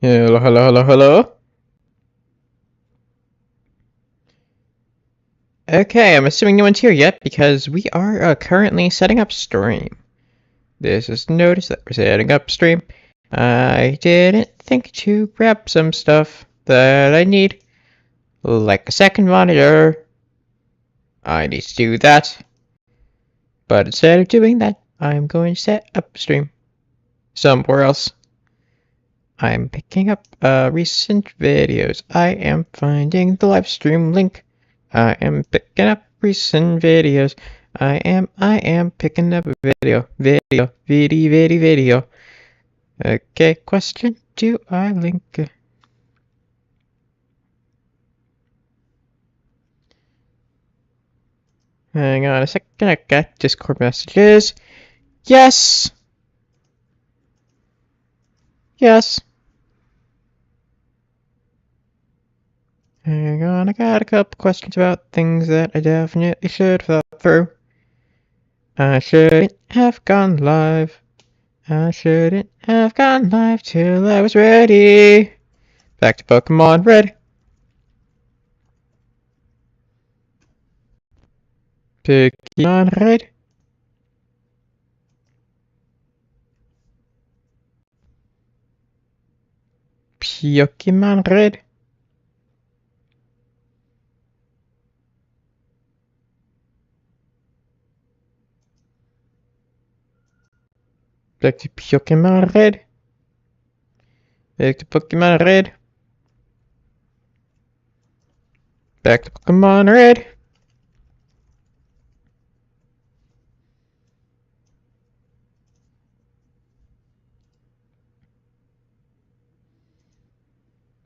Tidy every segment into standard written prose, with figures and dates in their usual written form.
Hello, hello, hello, hello. Okay, I'm assuming no one's here yet because we are currently setting up stream. This is notice that we're setting up stream. I didn't think to grab some stuff that I need, like a second monitor. I need to do that, but instead of doing that, I'm going to set up stream somewhere else. I'm picking up recent videos. I am finding the live stream link. I am picking up recent videos. I am picking up video. Okay, question, do I link? Hang on a second, I got Discord messages. Yes! Yes! Hang on, I got a couple questions about things that I definitely should have thought through. I shouldn't have gone live. I shouldn't have gone live till I was ready. Back to Pokemon Red. Pokemon Red. Pokemon Red. Back to Pokemon Red. Back to Pokemon Red. Back to Pokemon Red.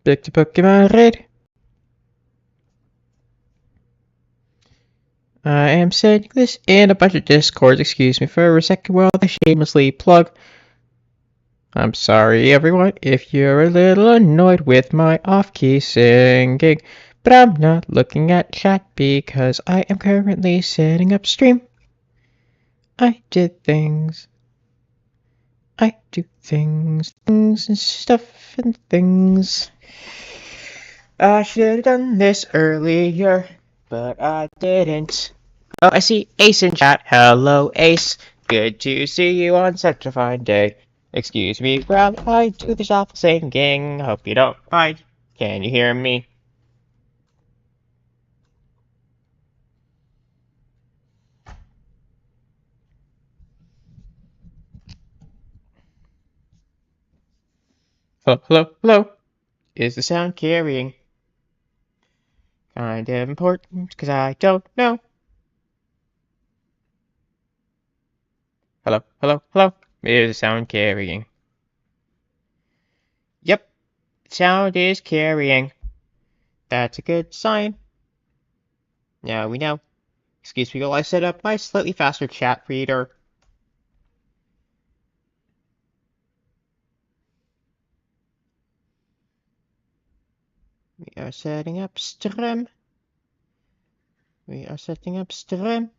Back to Pokemon Red. I am setting this in a bunch of Discords, excuse me for a second while I shamelessly plug. I'm sorry everyone if you're a little annoyed with my off-key singing, but I'm not looking at chat because I am currently setting up stream. I did things. I do things and stuff and things. I should have done this earlier, but I didn't. Oh, I see Ace in chat. Hello, Ace. Good to see you on such a fine day. Excuse me while I do this awful singing. Hope you don't mind. Can you hear me? Hello, hello, hello. Is the sound carrying? Kind of important, because I don't know. Hello, hello, hello. Is the sound carrying? Yep, sound is carrying. That's a good sign. Now we know. Excuse me while I set up my slightly faster chat reader. We are setting up stream. We are setting up stream.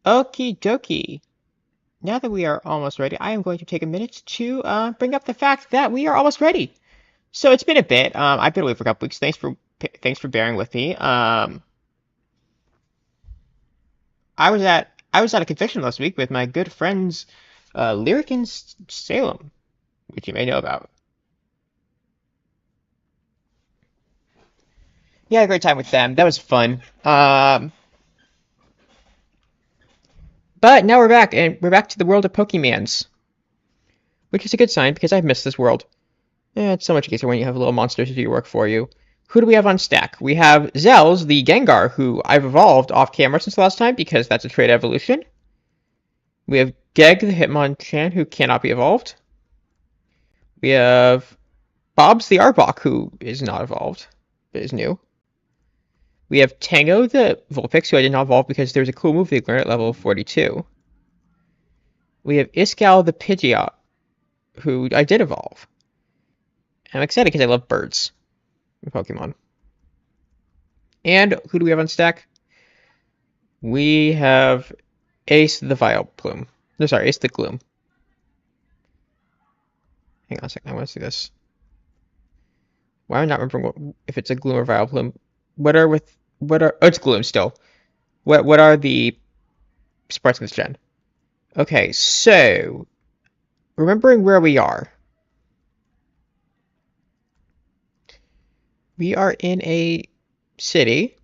Okie dokie. Now that we are almost ready, I am going to take a minute to bring up the fact that we are almost ready. So it's been a bit. I've been away for a couple weeks. Thanks for bearing with me. I was at a convention last week with my good friends, Lyric and Salem, which you may know about. Yeah, I had a great time with them. That was fun. But now we're back, and we're back to the world of Pokemans, which is a good sign because I've missed this world. It's so much easier when you have little monsters to do your work for you. Who do we have on stack? We have Zells, the Gengar, who I've evolved off camera since the last time because that's a trait evolution. We have Geg, the Hitmonchan, who cannot be evolved. We have Bobs, the Arbok, who is not evolved, but is new. We have Tango, the Vulpix, who I did not evolve because there's a cool move they learned at level 42. We have Iskall, the Pidgeot, who I did evolve. I'm excited because I love birds in Pokemon. And who do we have on stack? We have Ace the Vileplume. No, sorry, Ace the Gloom. Hang on a second, I want to see this. Why am I not remembering if it's a Gloom or Vileplume? Oh, it's Gloom still. What are the sprites in this gen? Okay, so remembering where we are. We are in a city.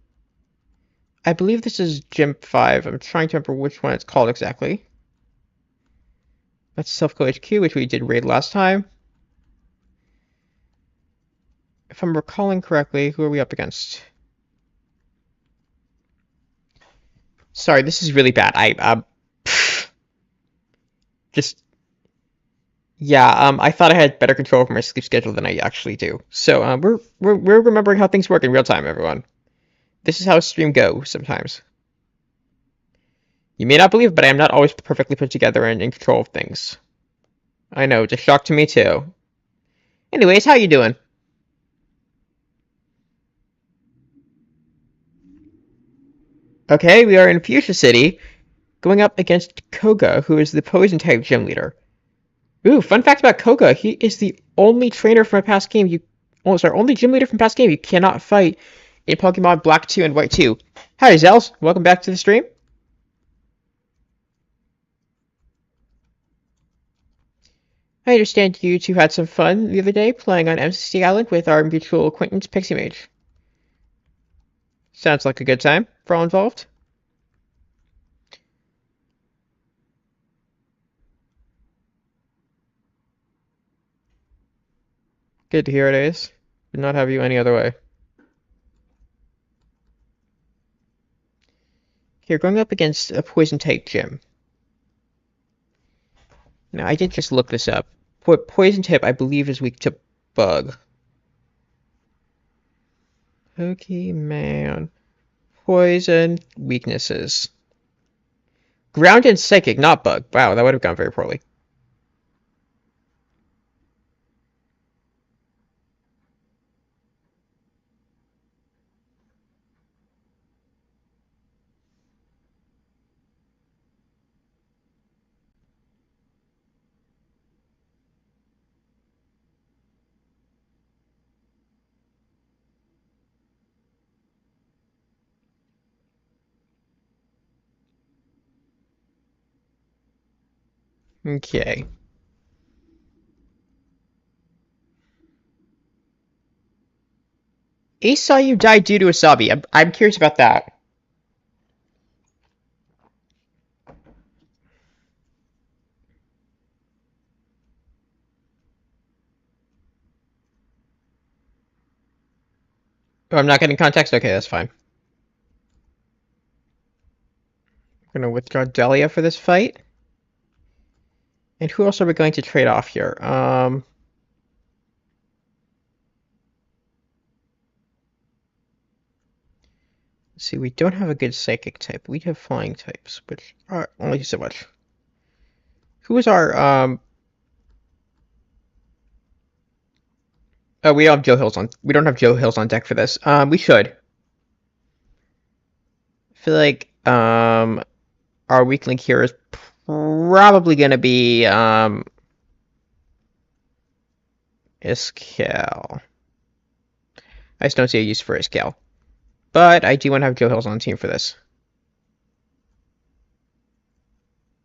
I believe this is Gym 5. I'm trying to remember which one it's called exactly. That's Self-Co HQ, which we did raid last time. If I'm recalling correctly, who are we up against? Sorry, this is really bad. Just I thought I had better control over my sleep schedule than I actually do. So we're remembering how things work in real time, everyone. This is how a stream goes sometimes. You may not believe, but I am not always perfectly put together and in control of things. I know, it's a shock to me too. Anyways, how you doing? Okay, we are in Fuchsia City, going up against Koga, who is the poison type gym leader. Ooh, fun fact about Koga, he is the only trainer from a past game only gym leader from past game you cannot fight in Pokemon Black 2 and White 2. Hi, Zels. Welcome back to the stream. I understand you two had some fun the other day playing on MCC Island with our mutual acquaintance Pixie Mage. Sounds like a good time for all involved. Good to hear it is. Would not have you any other way. Here, going up against a poison type gym. Now, I did just look this up. Poison type, I believe, is weak to bug. Pokemon. Poison weaknesses. Ground and psychic, not bug. Wow, that would have gone very poorly. Okay. Ace saw you die due to Wasabi. I'm curious about that. Oh, I'm not getting context? Okay, that's fine. I'm gonna withdraw Delia for this fight. And who else are we going to trade off here? Let's see, we don't have a good psychic type. We have flying types, which are only so much. Who is our Oh, we don't have Joe Hills on. We don't have Joe Hills on deck for this. We should. I feel like our weak link here is probably gonna be Iscal. I just don't see a use for Iscal. But I do want to have Joe Hills on the team for this.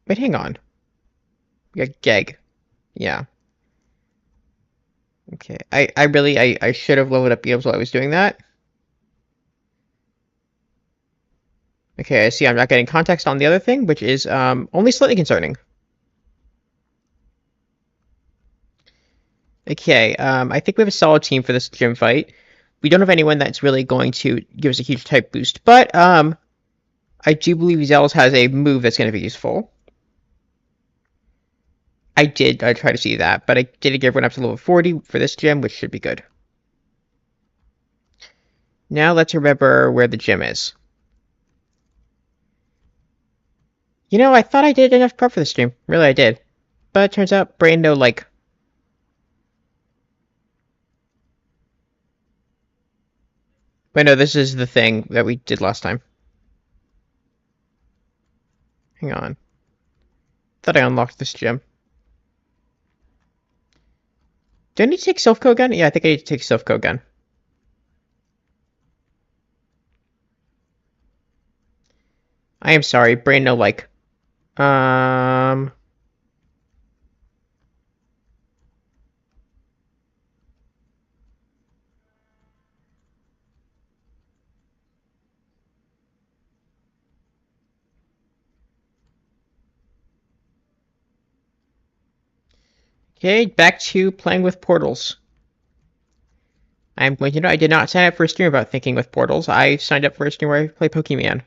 Wait, hang on. We got Geg. Yeah. Okay. I should have leveled up Beams while I was doing that. Okay, I see I'm not getting context on the other thing, which is only slightly concerning. Okay, I think we have a solid team for this gym fight. We don't have anyone that's really going to give us a huge type boost, but I do believe Zealous has a move that's going to be useful. I try to see that, but I did get everyone up to level 40 for this gym, which should be good. Now let's remember where the gym is. You know, I thought I did enough prep for this stream. Really, I did. But it turns out, brain no like. Wait, no, this is the thing that we did last time. Hang on. Thought I unlocked this gym. Do I need to take Silph again? Yeah, I think I need to take Silph again. I am sorry, brain no like. Okay, back to playing with portals. I'm going to know I did not sign up for a stream about thinking with portals. I signed up for a stream where I play Pokemon.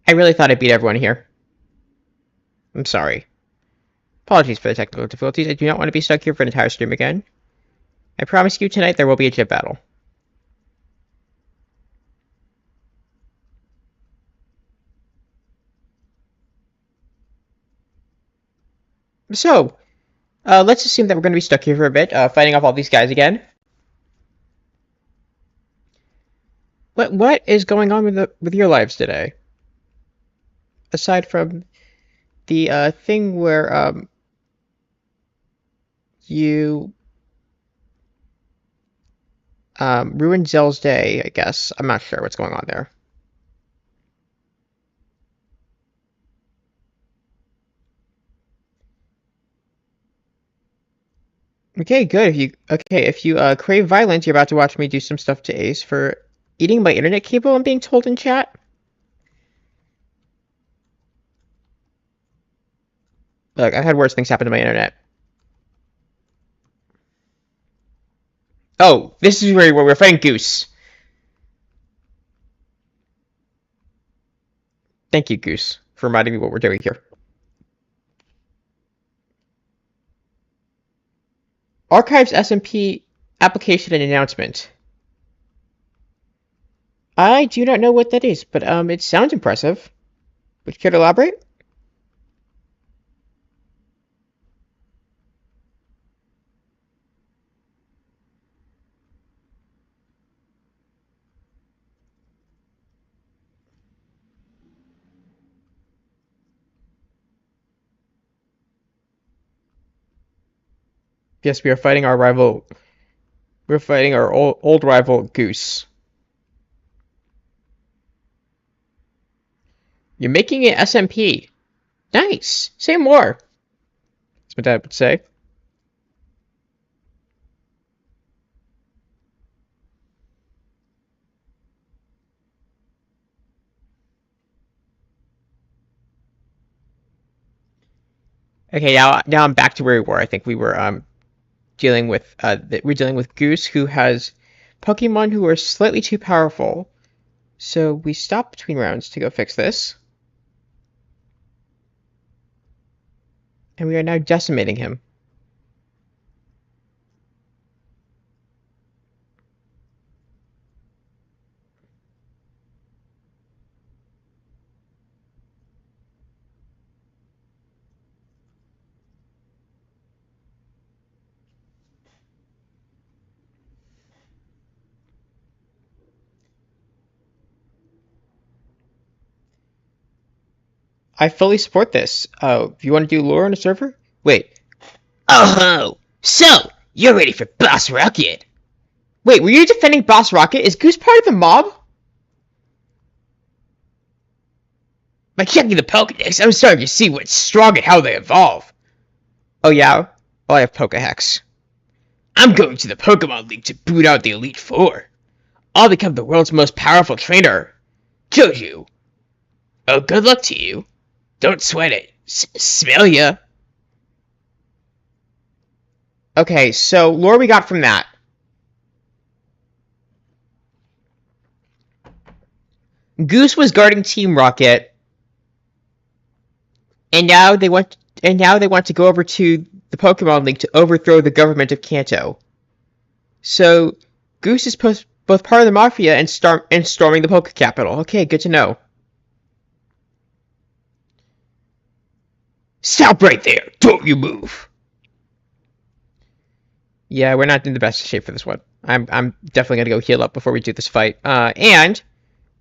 I really thought I beat everyone here. I'm sorry. Apologies for the technical difficulties. I do not want to be stuck here for an entire stream again. I promise you tonight there will be a gym battle. So, let's assume that we're going to be stuck here for a bit, fighting off all these guys again. What is going on with your lives today? Aside from the thing where you ruined Zell's day, I guess. I'm not sure what's going on there. Okay, good. If you crave violence, you're about to watch me do some stuff to Ace for eating my internet cable, I'm being told in chat. Look, I've had worse things happen to my internet. Oh, this is where we're fighting Goose. Thank you, Goose, for reminding me what we're doing here. Archives SMP application and announcement. I do not know what that is, but it sounds impressive. Would you care to elaborate? Yes, we are fighting our rival. We're fighting our old rival, Goose. You're making it SMP. Nice. Say more. That's what Dad would say. Okay, now I'm back to where we were. I think we were dealing with Goose, who has Pokemon who are slightly too powerful. So we stop between rounds to go fix this. And we are now decimating him. I fully support this. If you want to do lore on a server? Wait. Oh, so you're ready for Boss Rocket? Wait, were you defending Boss Rocket? Is Goose part of the mob? By checking the Pokedex, I'm starting to see what's strong and how they evolve. Oh yeah? Well, I have Pokehex. I'm going to the Pokemon League to boot out the Elite Four. I'll become the world's most powerful trainer. Joju. Oh, good luck to you. Don't sweat it. Smell ya. Okay, so lore we got from that. Goose was guarding Team Rocket, and now they want to go over to the Pokemon League to overthrow the government of Kanto. So Goose is both part of the Mafia and storming the Poke Capital. Okay, good to know. Stop right there! Don't you move! Yeah, we're not in the best shape for this one. I'm definitely gonna go heal up before we do this fight. And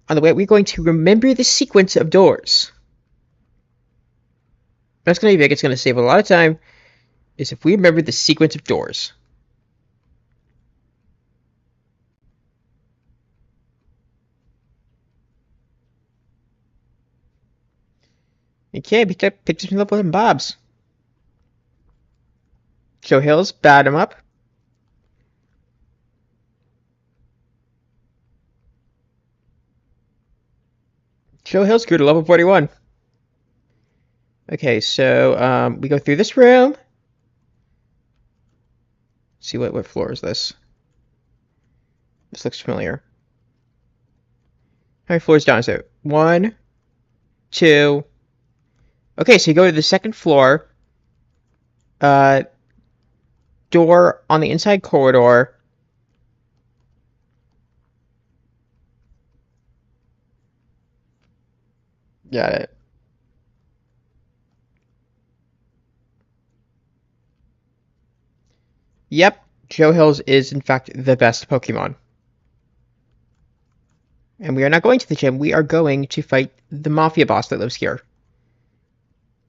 on the way, we're going to remember the sequence of doors. That's gonna be big. It's gonna save a lot of time. Is if we remember the sequence of doors. Okay, picked up some level and bobs. Joe Hills, bat him up. Joe Hills grew to level 41. Okay, so we go through this room. Let's see what floor is this? This looks familiar. How many floors down is it? 1, 2. Okay, so you go to the second floor. Door on the inside corridor. Got it. Yep, Joe Hills is in fact the best Pokemon. And we are not going to the gym, we are going to fight the Mafia boss that lives here.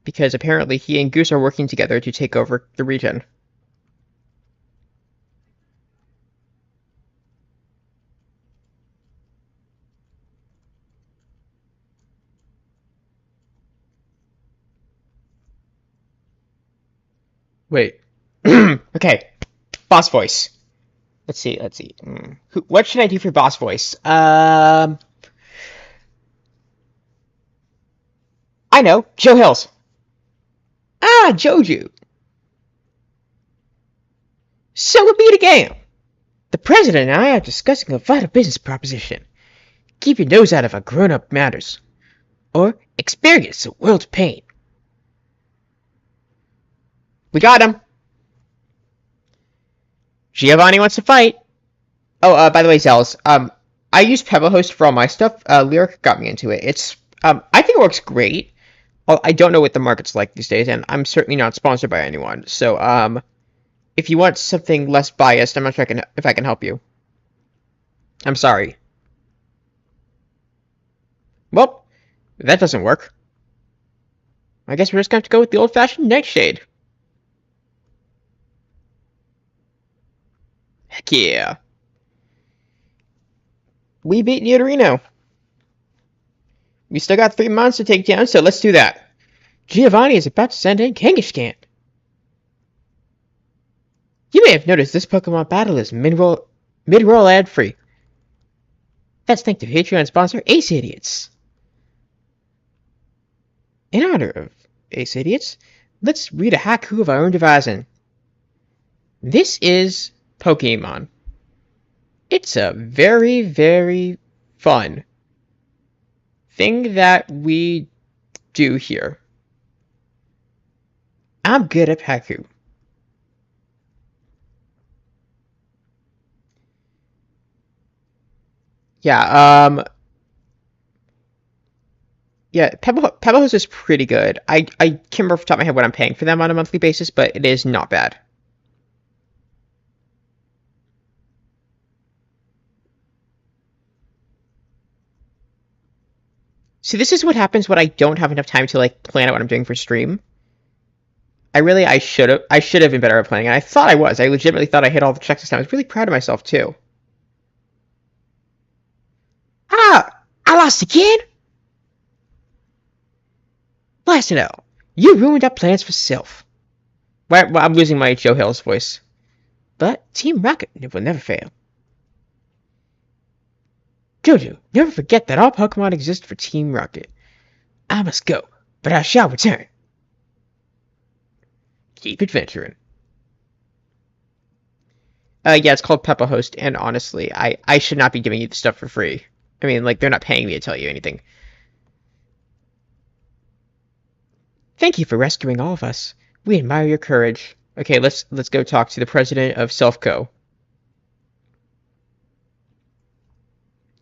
Because apparently he and Goose are working together to take over the region. Wait. Okay. Boss voice. Let's see. What should I do for boss voice? I know. Joe Hills. Ah, Joju. So we'll meet again. The president and I are discussing a vital business proposition. Keep your nose out of our grown-up matters. Or experience a world of pain. We got him. Giovanni wants to fight. Oh, by the way, Zells, I use Pebblehost for all my stuff. Lyric got me into it. It's, I think it works great. Well, I don't know what the market's like these days, and I'm certainly not sponsored by anyone. So, if you want something less biased, I'm not sure if I can help you. I'm sorry. Well, that doesn't work. I guess we're just going to have to go with the old-fashioned Nightshade. Heck yeah. We beat Nidorino. We still got 3 months to take down, so let's do that. Giovanni is about to send in Kangaskhan. You may have noticed this Pokemon battle is mid-roll ad-free. That's thanks to Patreon sponsor Ace Idiots. In honor of Ace Idiots, let's read a haiku of our own devising. This is Pokemon. It's a very, very fun thing that we do here. I'm good at haiku. Yeah, yeah, Pebblehouse is pretty good. I can't remember off the top of my head what I'm paying for them on a monthly basis, but it is not bad. See, this is what happens when I don't have enough time to like plan out what I'm doing for stream. I should have been better at planning, and I thought I was. I legitimately thought I hit all the checks this time. I was really proud of myself too. Ah, I lost again. Blast it out. You ruined our plans for self. Well, I'm losing my Joe Hills voice. But Team Rocket will never fail. Jojo, never forget that all Pokemon exist for Team Rocket. I must go, but I shall return. Keep adventuring. Yeah, it's called Pebblehost, and honestly, I should not be giving you the stuff for free. I mean, like, they're not paying me to tell you anything. Thank you for rescuing all of us. We admire your courage. Okay, let's go talk to the president of Selfco.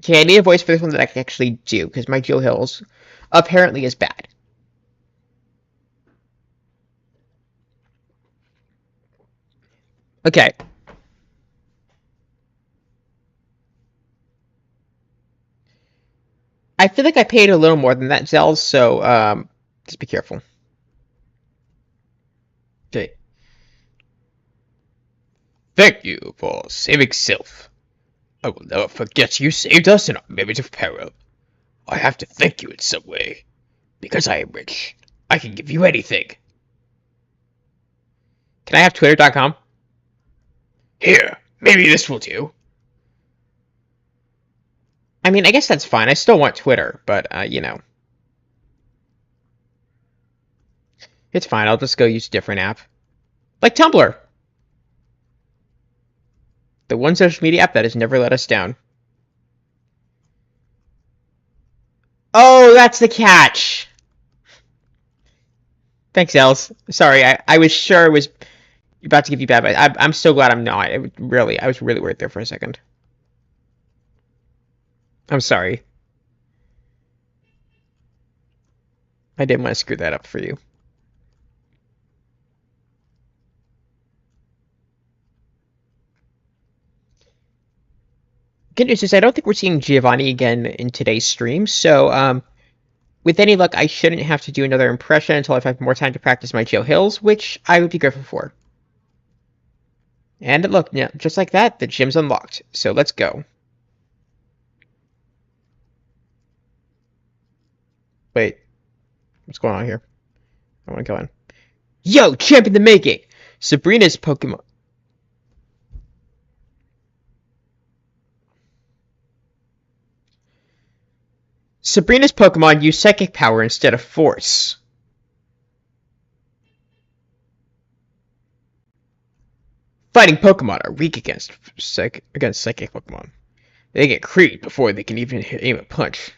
Okay, I need a voice for this one that I can actually do, because my Joe Hills apparently is bad. Okay. I feel like I paid a little more than that, Zels, so just be careful. Okay. Thank you for saving Sylph. I will never forget you saved us in our moments of peril. I have to thank you in some way. Because I am rich, I can give you anything. Can I have Twitter.com? Here, maybe this will do. I mean, I guess that's fine. I still want Twitter, but, you know. It's fine. I'll just go use a different app. Like Tumblr. The one social media app that has never let us down. Oh, that's the catch! Thanks, Els. Sorry, I was sure it was about to give you bad advice. I'm so glad I'm not. I was really worried there for a second. I'm sorry. I didn't want to screw that up for you. Good news is I don't think we're seeing Giovanni again in today's stream, so with any luck, I shouldn't have to do another impression until I've had more time to practice my Joe Hills, which I would be grateful for. And look, yeah, just like that, the gym's unlocked. So let's go. Wait, what's going on here? I want to go in. Yo, champ in the making! Sabrina's Pokemon. Sabrina's Pokemon use Psychic Power instead of Force. Fighting Pokemon are weak against Psychic Pokemon. They get creeped before they can even aim a punch.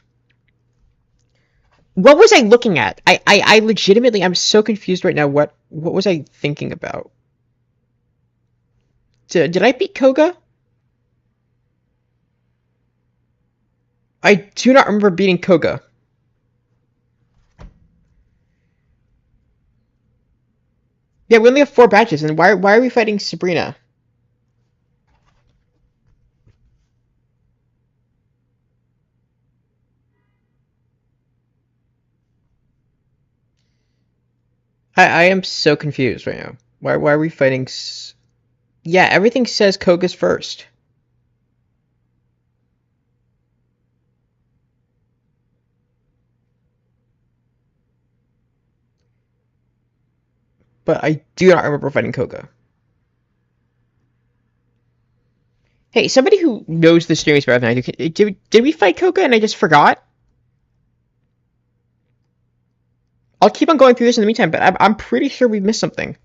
What was I looking at? I legitimately, I'm so confused right now. What was I thinking about? Did I beat Koga? I do not remember beating Koga. Yeah, we only have 4 badges, and why are we fighting Sabrina? I am so confused right now. Why are we fighting? Yeah, everything says Koga's first. But I do not remember fighting Koga. Hey, somebody who knows the series better than I do, did we fight Koga and I just forgot? I'll keep on going through this in the meantime, but I'm pretty sure we missed something.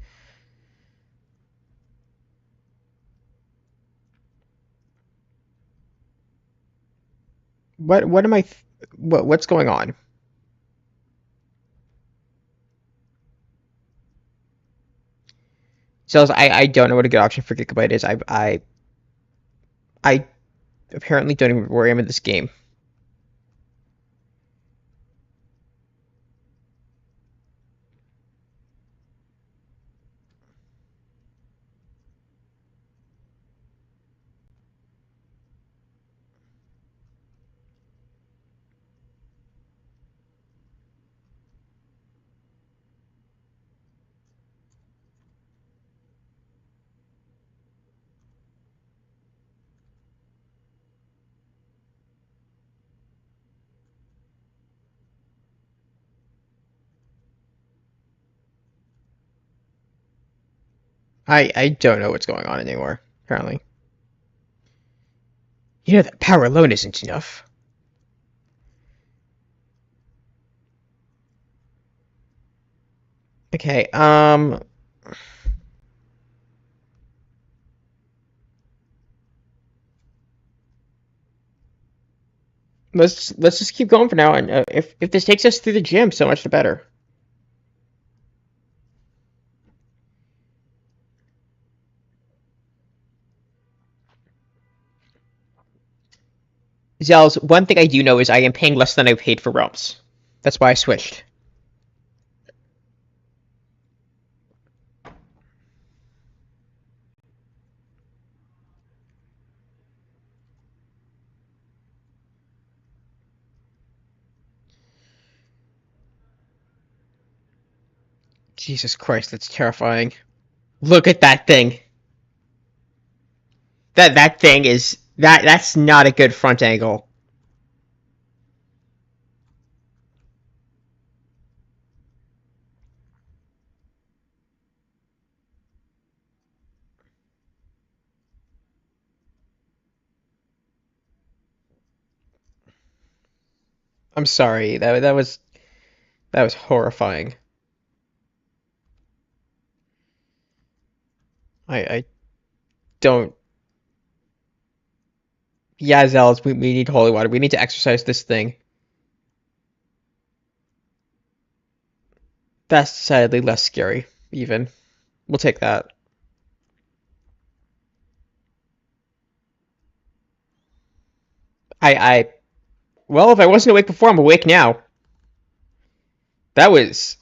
What am I? What's going on? So I don't know what a good option for Gigabyte is. I apparently don't even remember where I am in this game. I don't know what's going on anymore. Apparently, you know that power alone isn't enough. Okay, let's just keep going for now, and if this takes us through the gym, so much the better. Zels, one thing I do know is I am paying less than I paid for realms. That's why I switched. Jesus Christ, that's terrifying. Look at that thing. That thing is that's not a good front angle. I'm sorry. That was horrifying. I don't. Yeah, Zealots, we need holy water. We need to exercise this thing. That's decidedly less scary, even. We'll take that. I well, if I wasn't awake before, I'm awake now. That was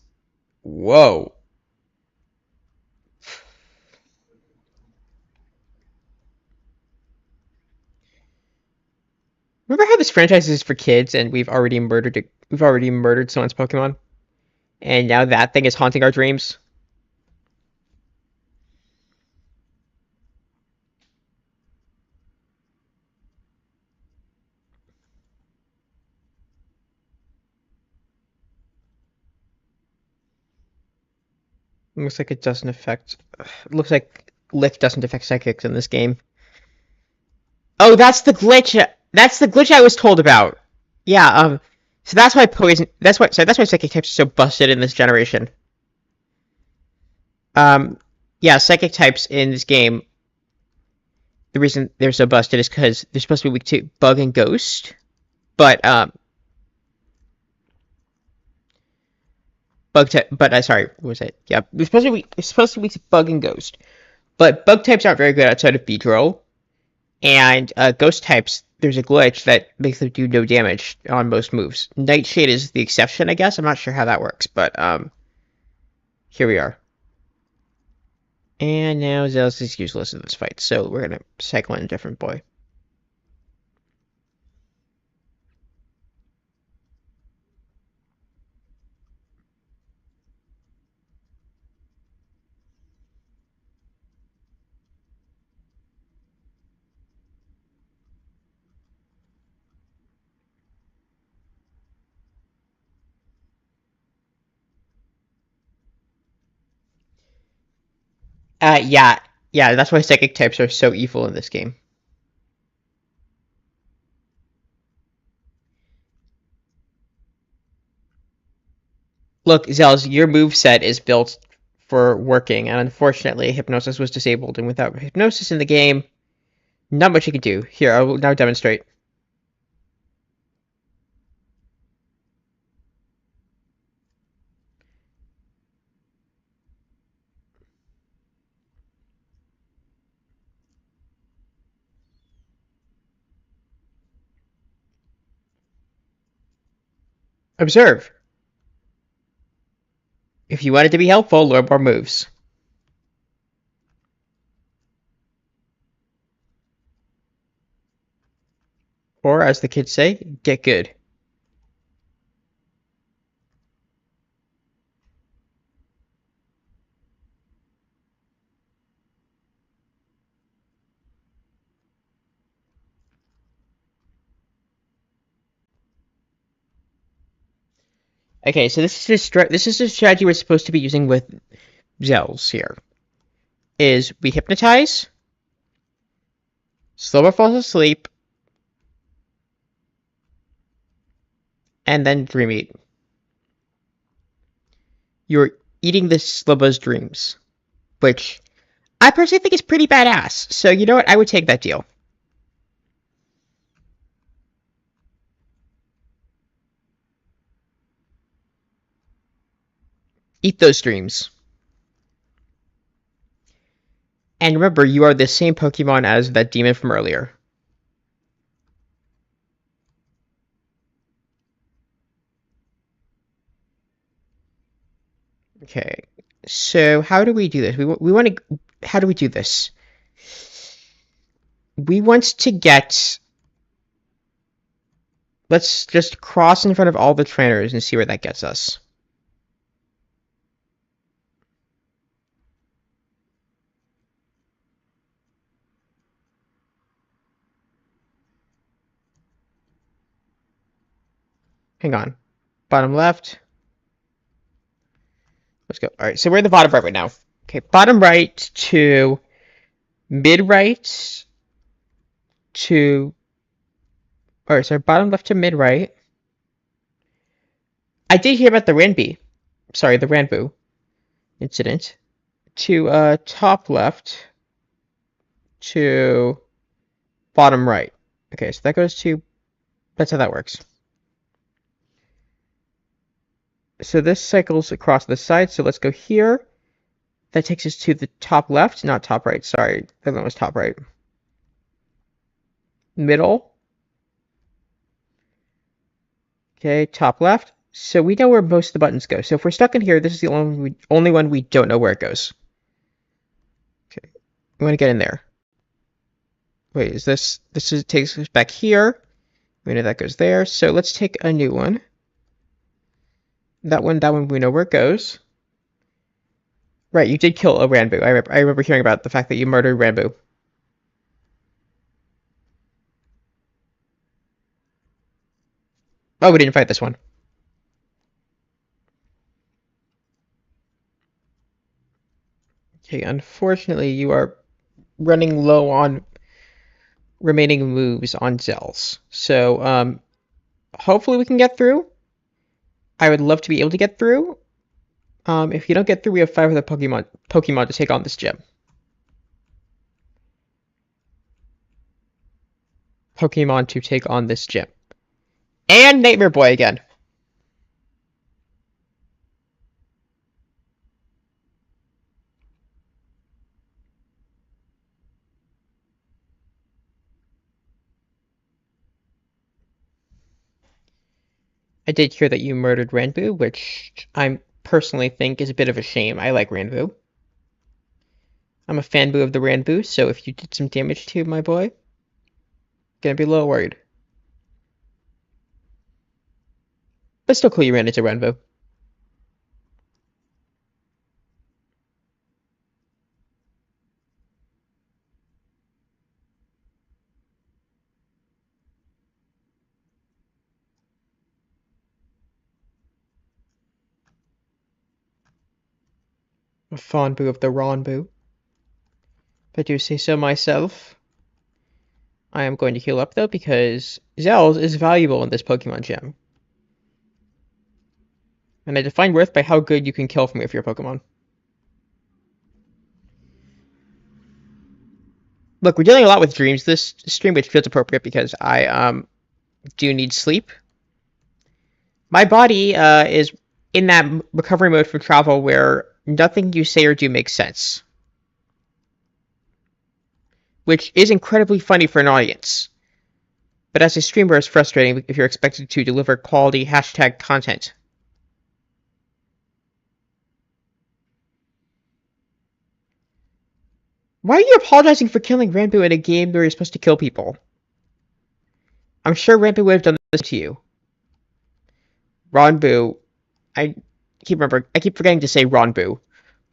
whoa. Remember how this franchise is for kids and we've already murdered someone's Pokemon? And now that thing is haunting our dreams? Looks like it doesn't affect it looks like Lick doesn't affect psychics in this game. Oh, that's the glitch. That's the glitch I was told about. Yeah, so that's why poison that's why psychic types are so busted in this generation. Um yeah, psychic types in this game, the reason they're so busted is because they're supposed to be weak to bug and ghost, but bug type but sorry, what was it? Yeah, they're supposed to be weak to bug and ghost. But bug types aren't very good outside of Beedrill. And ghost types, there's a glitch that makes them do no damage on most moves. Nightshade is the exception, I guess. I'm not sure how that works, but here we are. And now Zealous is useless in this fight, so we're gonna cycle in a different boy. Yeah, yeah, that's why psychic types are so evil in this game. Look, Zealous, your move set is built for working, and unfortunately, Hypnosis was disabled, and without Hypnosis in the game, not much you can do. Here, I will now demonstrate. Observe. If you wanted to be helpful, learn more moves. Or, as the kids say, get good. Okay, so this is the strategy we're supposed to be using with Zells here. Is we hypnotize, Slowbro falls asleep, and then dream eat. You're eating the Slowbro's dreams, which I personally think is pretty badass. So you know what? I would take that deal. Eat those dreams. And remember, you are the same Pokemon as that demon from earlier. Okay, so how do we do this? We want to. How do we do this? We want to get. Let's just cross in front of all the trainers and see where that gets us. Hang on. Bottom left. Let's go. All right, so we're in the bottom right now. Okay, bottom right to mid right to. All right, so bottom left to mid right. I did hear about the Ranbu incident. To top left to bottom right. Okay, so that goes to. That's how that works. So this cycles across the side, so let's go here. That takes us to the top left, not top right, sorry. That one was top right. Middle. Okay, top left. So we know where most of the buttons go. So if we're stuck in here, this is the only one we don't know where it goes. Okay, we want to get in there. Wait, is this takes us back here. We know that goes there. So let's take a new one. That one we know where it goes. Right, you did kill a Ranbu. I remember hearing about the fact that you murdered Ranbu. Oh, we didn't fight this one. Okay, unfortunately, you are running low on remaining moves on Zells. So, hopefully we can get through. I would love to be able to get through. If you don't get through, we have 5 other Pokemon to take on this gym. Pokemon to take on this gym. And Nightmare Boy again. I did hear that you murdered Ranbu, which I personally think is a bit of a shame. I like Ranbu. I'm a fanboo of the Ranbu, so if you did some damage to my boy, gonna be a little worried. But still cool you ran into Ranbu. A fondboo of the Ronbu. If I do say so myself. I am going to heal up though because Zells is valuable in this Pokemon gym. And I define worth by how good you can kill from with your Pokemon. Look, we're dealing a lot with dreams this stream, which feels appropriate because I do need sleep. My body is in that recovery mode from travel where nothing you say or do makes sense. Which is incredibly funny for an audience. But as a streamer, it's frustrating if you're expected to deliver quality hashtag content. Why are you apologizing for killing Ranbu in a game where you're supposed to kill people? I'm sure Ranbu would have done this to you. Ronbu, I keep forgetting to say Ronbu.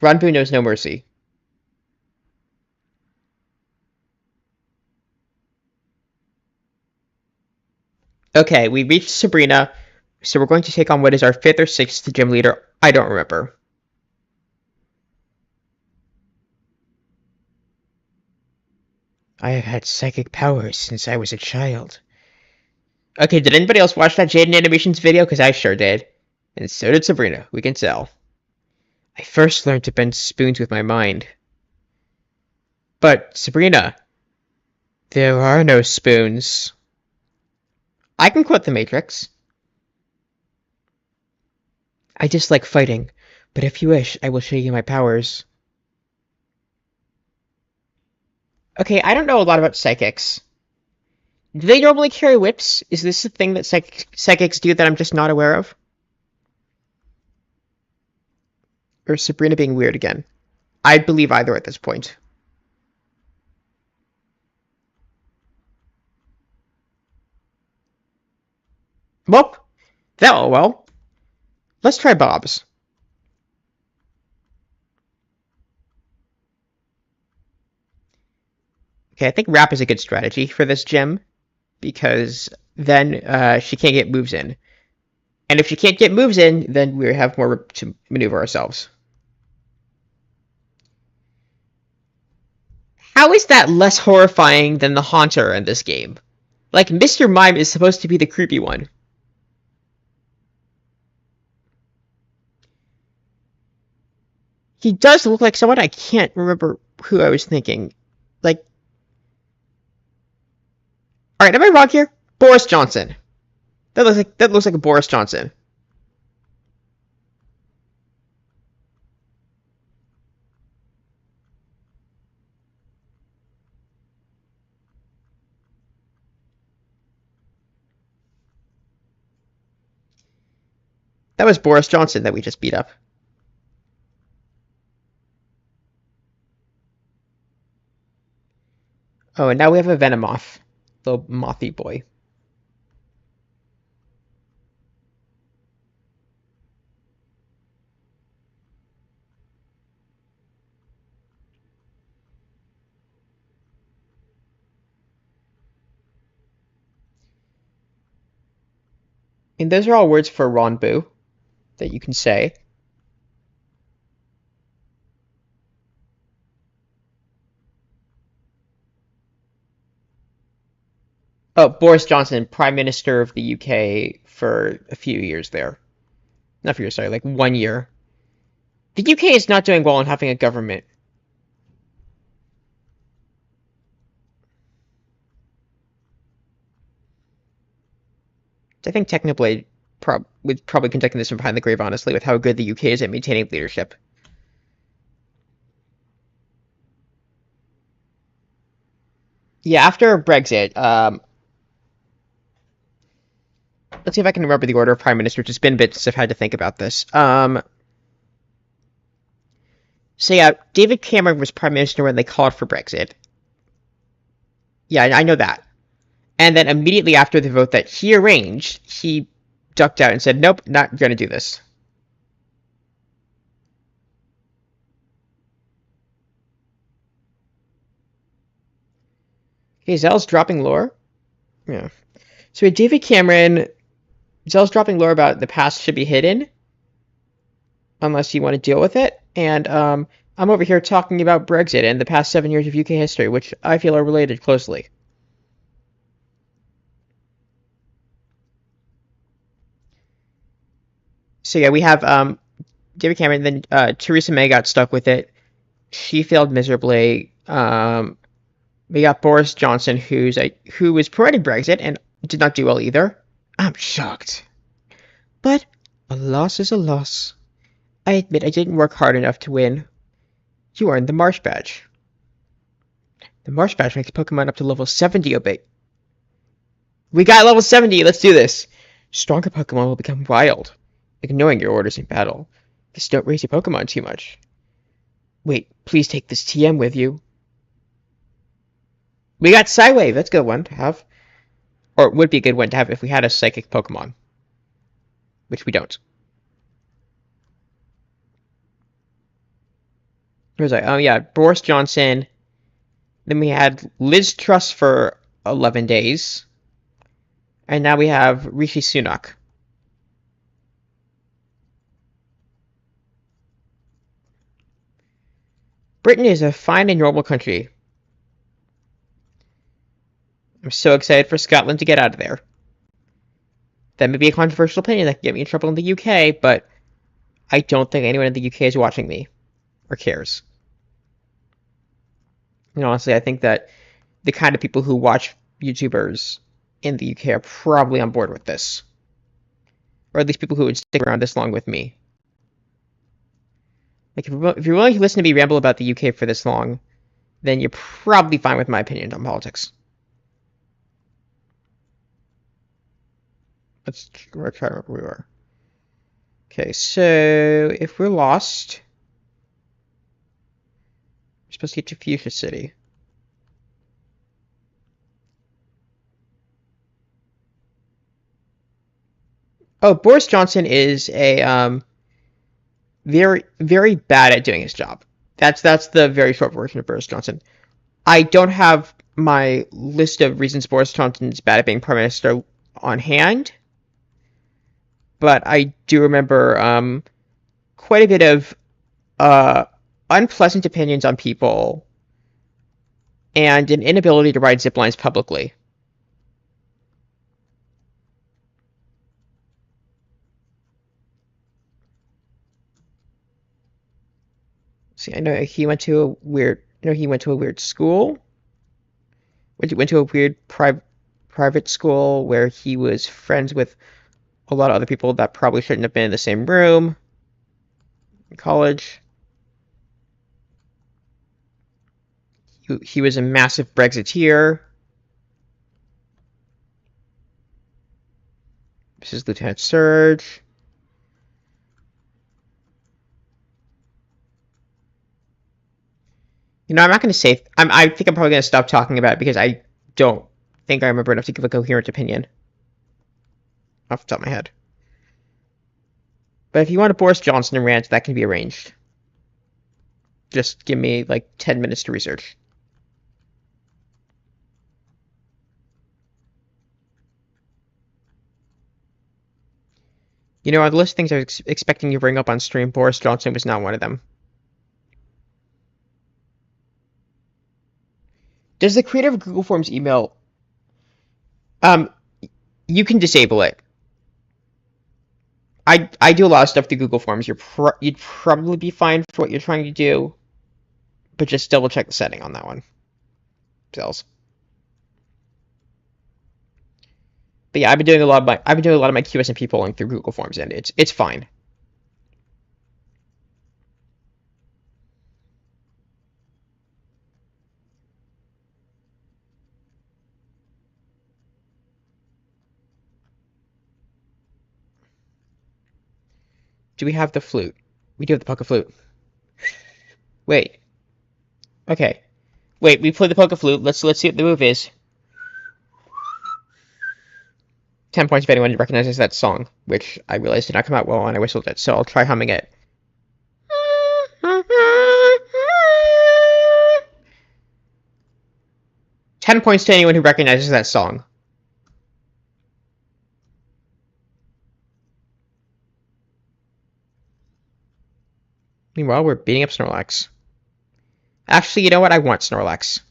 Ronbu knows no mercy. Okay, we reached Sabrina, so we're going to take on what is our 5th or 6th gym leader. I don't remember. I have had psychic powers since I was a child. Okay, did anybody else watch that Jaden Animations video? Because I sure did. And so did Sabrina, we can tell. I first learned to bend spoons with my mind. But, Sabrina, there are no spoons. I can quote the Matrix. I dislike fighting, but if you wish, I will show you my powers. Okay, I don't know a lot about psychics. Do they normally carry whips? Is this a thing that psychics do that I'm just not aware of? Or is Sabrina being weird again? I believe either at this point. Well. Let's try Bob's. Okay, I think Wrap is a good strategy for this gym, because then she can't get moves in. And if she can't get moves in, then we have more to maneuver ourselves. How is that less horrifying than the Haunter in this game? Like, Mr. Mime is supposed to be the creepy one. He does look like someone I can't remember who I was thinking. Like, alright, am I wrong here? Boris Johnson. That looks like a Boris Johnson. That was Boris Johnson that we just beat up. Oh, and now we have a Venomoth. Little mothy boy. And those are all words for Ronbu that you can say. Oh, Boris Johnson, Prime Minister of the UK for a few years there. Not for years, sorry, like 1 year. The UK is not doing well in having a government. I think Technoblade would probably conducting this from behind the grave, honestly, with how good the UK is at maintaining leadership. Yeah, after Brexit, let's see if I can remember the order of prime ministers. It's been a bit since I've had to think about this. So yeah, David Cameron was prime minister when they called for Brexit. Yeah, I know that. And then immediately after the vote that he arranged, he ducked out and said, nope, not going to do this. Okay, Zell's dropping lore? Yeah. So with David Cameron, Zell's dropping lore about the past should be hidden, unless you want to deal with it. And I'm over here talking about Brexit and the past 7 years of UK history, which I feel are related closely. So yeah, we have David Cameron, then Theresa May got stuck with it. She failed miserably. We got Boris Johnson, who was promoting Brexit and did not do well either. I'm shocked. But a loss is a loss. I admit I didn't work hard enough to win. You earned the Marsh Badge. The Marsh Badge makes Pokemon up to level 70 obey. We got level 70, let's do this! Stronger Pokemon will become wild, ignoring your orders in battle. Just don't raise your Pokemon too much. Wait, please take this TM with you. We got Psywave, that's a good one to have. Or it would be a good one to have if we had a Psychic Pokemon. Which we don't. Where was I? Oh yeah, Boris Johnson. Then we had Liz Truss for 11 days. And now we have Rishi Sunak. Britain is a fine and normal country. I'm so excited for Scotland to get out of there. That may be a controversial opinion that can get me in trouble in the UK, but I don't think anyone in the UK is watching me or cares. And honestly, I think that the kind of people who watch YouTubers in the UK are probably on board with this. Or at least people who would stick around this long with me. Like, if you're willing to listen to me ramble about the UK for this long, then you're probably fine with my opinion on politics. Let's try to remember where we were. Okay, so if we're lost, we're supposed to get to Fuchsia City. Oh, Boris Johnson is a very, very bad at doing his job. That's the very short version of Boris Johnson. I don't have my list of reasons Boris Johnson is bad at being prime minister on hand. but I do remember quite a bit of uh, unpleasant opinions on people and an inability to ride zip lines publicly. See, I know he went to a weird, he went to a weird school. Went to a weird private school where he was friends with a lot of other people that probably shouldn't have been in the same room in college. He was a massive Brexiteer. This is Lieutenant Surge. I'm not going to say. I think I'm probably going to stop talking about it because I don't think I remember enough to give a coherent opinion off the top of my head. But if you want a Boris Johnson rant, that can be arranged. Just give me like 10 minutes to research. On the list of things I was expecting you to bring up on stream, Boris Johnson was not one of them. Does the creator of Google Forms email... you can disable it. I do a lot of stuff through Google Forms. You'd probably be fine for what you're trying to do, but just double check the setting on that one. Cells. But yeah, I've been doing a lot of my QSMP polling through Google Forms, and it's fine. Do we have the flute? We do have the pocket flute. Wait. Okay. Wait, we played the pocket flute. Let's see what the move is. 10 points if anyone recognizes that song, which I realized did not come out well when I whistled it, so I'll try humming it. 10 points to anyone who recognizes that song. Meanwhile, we're beating up Snorlax. Actually, you know what? I want Snorlax.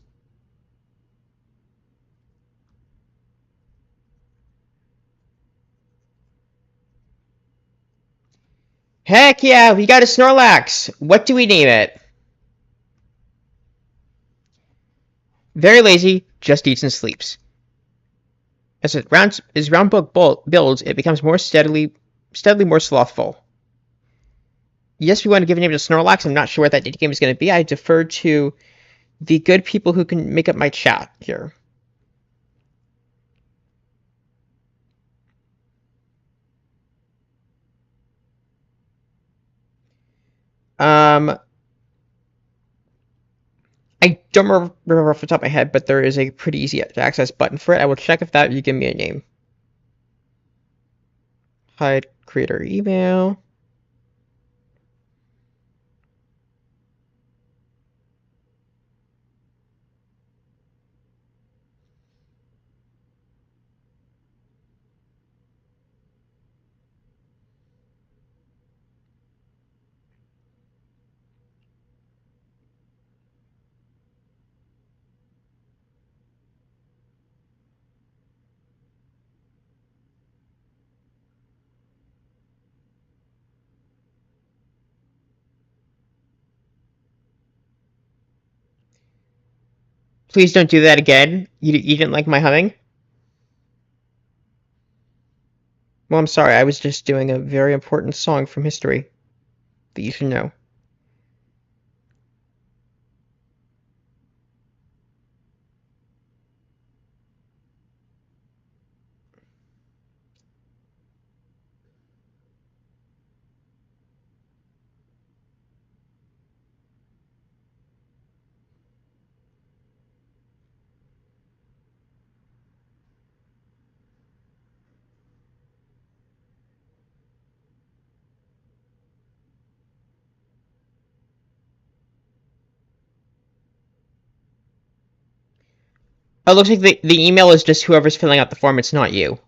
Heck yeah, we got a Snorlax! What do we name it? Very lazy, just eats and sleeps. As Roundbook builds, it becomes steadily more slothful. Yes, we want to give a name to Snorlax. I'm not sure what that game is going to be. I defer to the good people who can make up my chat here. I don't remember off the top of my head, but there is a pretty easy to access button for it. I will check if you give me a name. Hide creator email. Please don't do that again. You didn't like my humming? Well, I'm sorry. I was just doing a very important song from history that you should know. Oh, it looks like the email is just whoever's filling out the form. It's not you.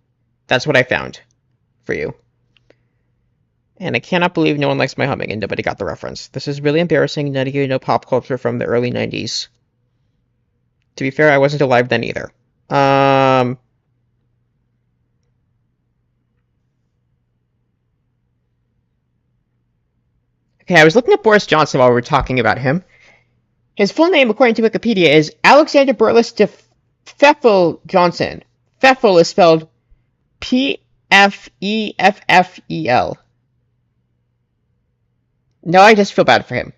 That's what I found for you. And I cannot believe no one likes my humming and nobody got the reference. This is really embarrassing. None of you know pop culture from the early 90s. To be fair, I wasn't alive then either. Okay, I was looking at Boris Johnson while we were talking about him. His full name, according to Wikipedia, is Alexander Burles de Pfeffel Johnson. Pfeffel is spelled Pfeffel. No, I just feel bad for him.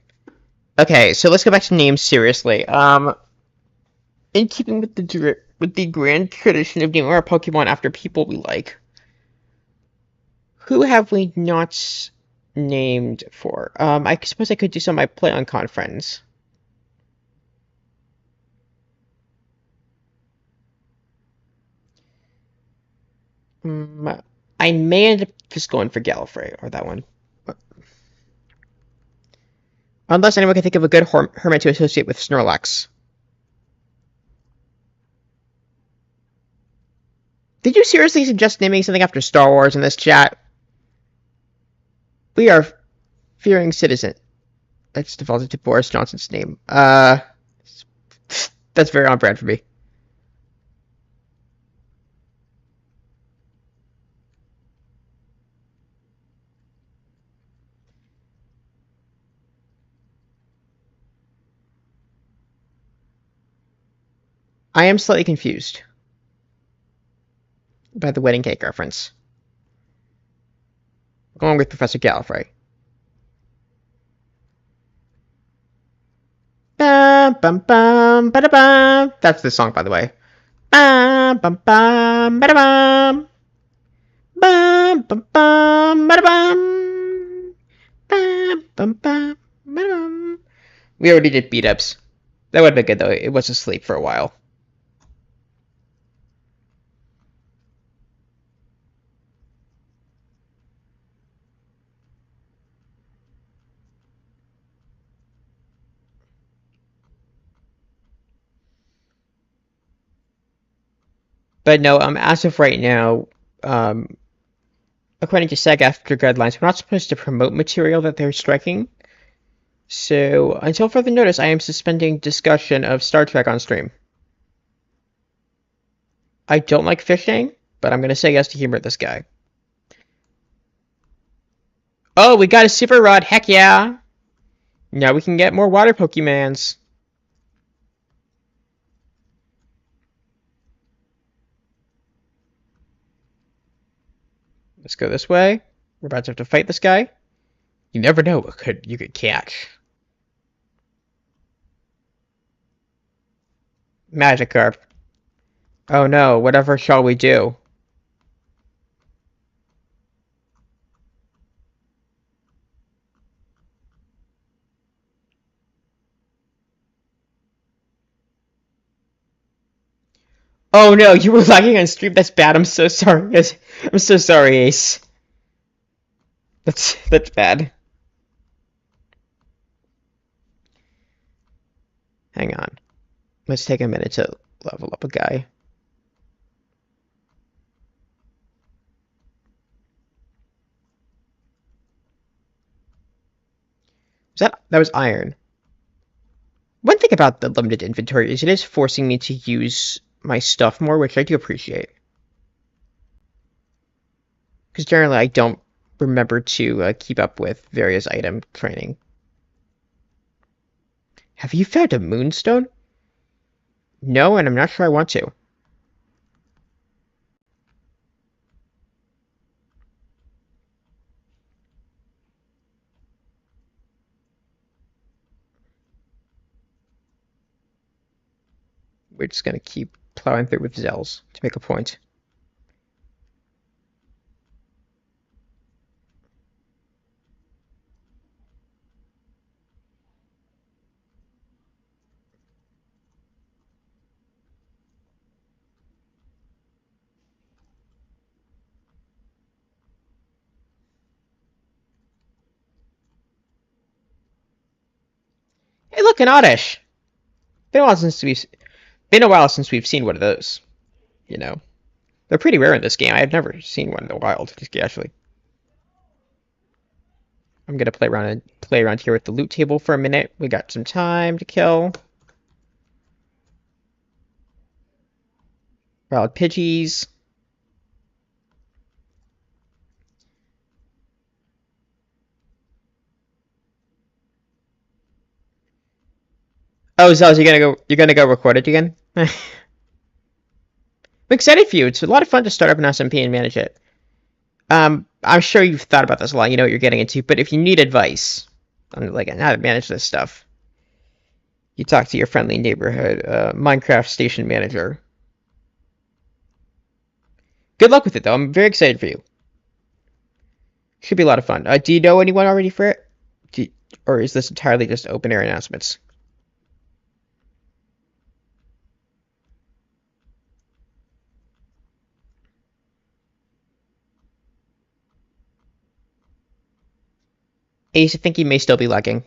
Okay, so let's go back to names seriously. In keeping with the grand tradition of naming our Pokemon after people we like, who have we not named for? I suppose I could do some of my Play-on-Con friends. I may end up just going for Gallifrey, or that one. Unless anyone can think of a good hermit to associate with Snorlax. Did you seriously suggest naming something after Star Wars in this chat? We are fearing citizen. That's defaulted to Boris Johnson's name. That's very on brand for me. I am slightly confused by the wedding cake reference. Going with Professor Gallifrey. Bum, bum, bum, ba-da-bum. That's the song, by the way. Bum, bum, bum, ba-da-bum. Bum, bum, bum, ba-da-bum. Bum, bum, bum, ba-da-bum. We already did beat-ups. That would have been good, though. It was asleep for a while. But no, as of right now, according to SAG-AFTRA guidelines, we're not supposed to promote material that they're striking. So, until further notice, I am suspending discussion of Star Trek on stream. I don't like fishing, but I'm going to say yes to humor this guy. Oh, we got a super rod, heck yeah! Now we can get more water Pokemons. Let's go this way. We're about to have to fight this guy. You never know what you could catch. Magikarp. Oh no, whatever shall we do? Oh no, you were lagging on stream. That's bad. I'm so sorry. I'm so sorry, Ace. That's bad. Hang on. Let's take a minute to level up a guy. That was iron. One thing about the limited inventory is it is forcing me to use my stuff more, which I do appreciate. Because generally I don't remember to keep up with various item training. Have you found a moonstone? No, and I'm not sure I want to. We're just going to keep plowing through with Zells to make a point. Hey, look, an Oddish! Been a while since we've seen one of those. You know, they're pretty rare in this game. I've never seen one in the wild, just casually. I'm gonna play around here with the loot table for a minute. We got some time to kill. Wild Pidgeys. Oh, Zels, you're gonna go record it again? I'm excited for you. It's a lot of fun to start up an SMP and manage it. I'm sure you've thought about this a lot. You know what you're getting into. But if you need advice on like how to manage this stuff, you talk to your friendly neighborhood Minecraft station manager. Good luck with it, though. I'm very excited for you. Should be a lot of fun. Do you know anyone already for it? Or is this entirely just open air announcements? Ace, I think he may still be lagging.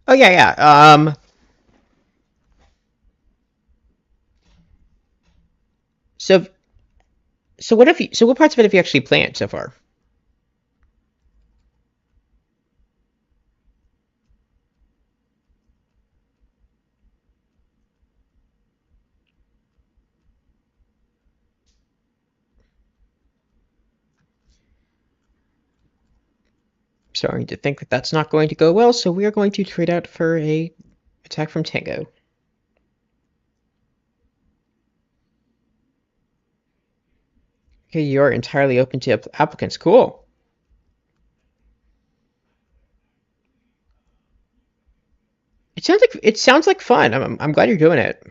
Oh yeah, yeah. So so what parts of it have you actually planned so far? Starting to think that that's not going to go well, so we are going to trade out for a attack from Tango. Okay, you're entirely open to applicants. Cool. It sounds like fun. I'm glad you're doing it.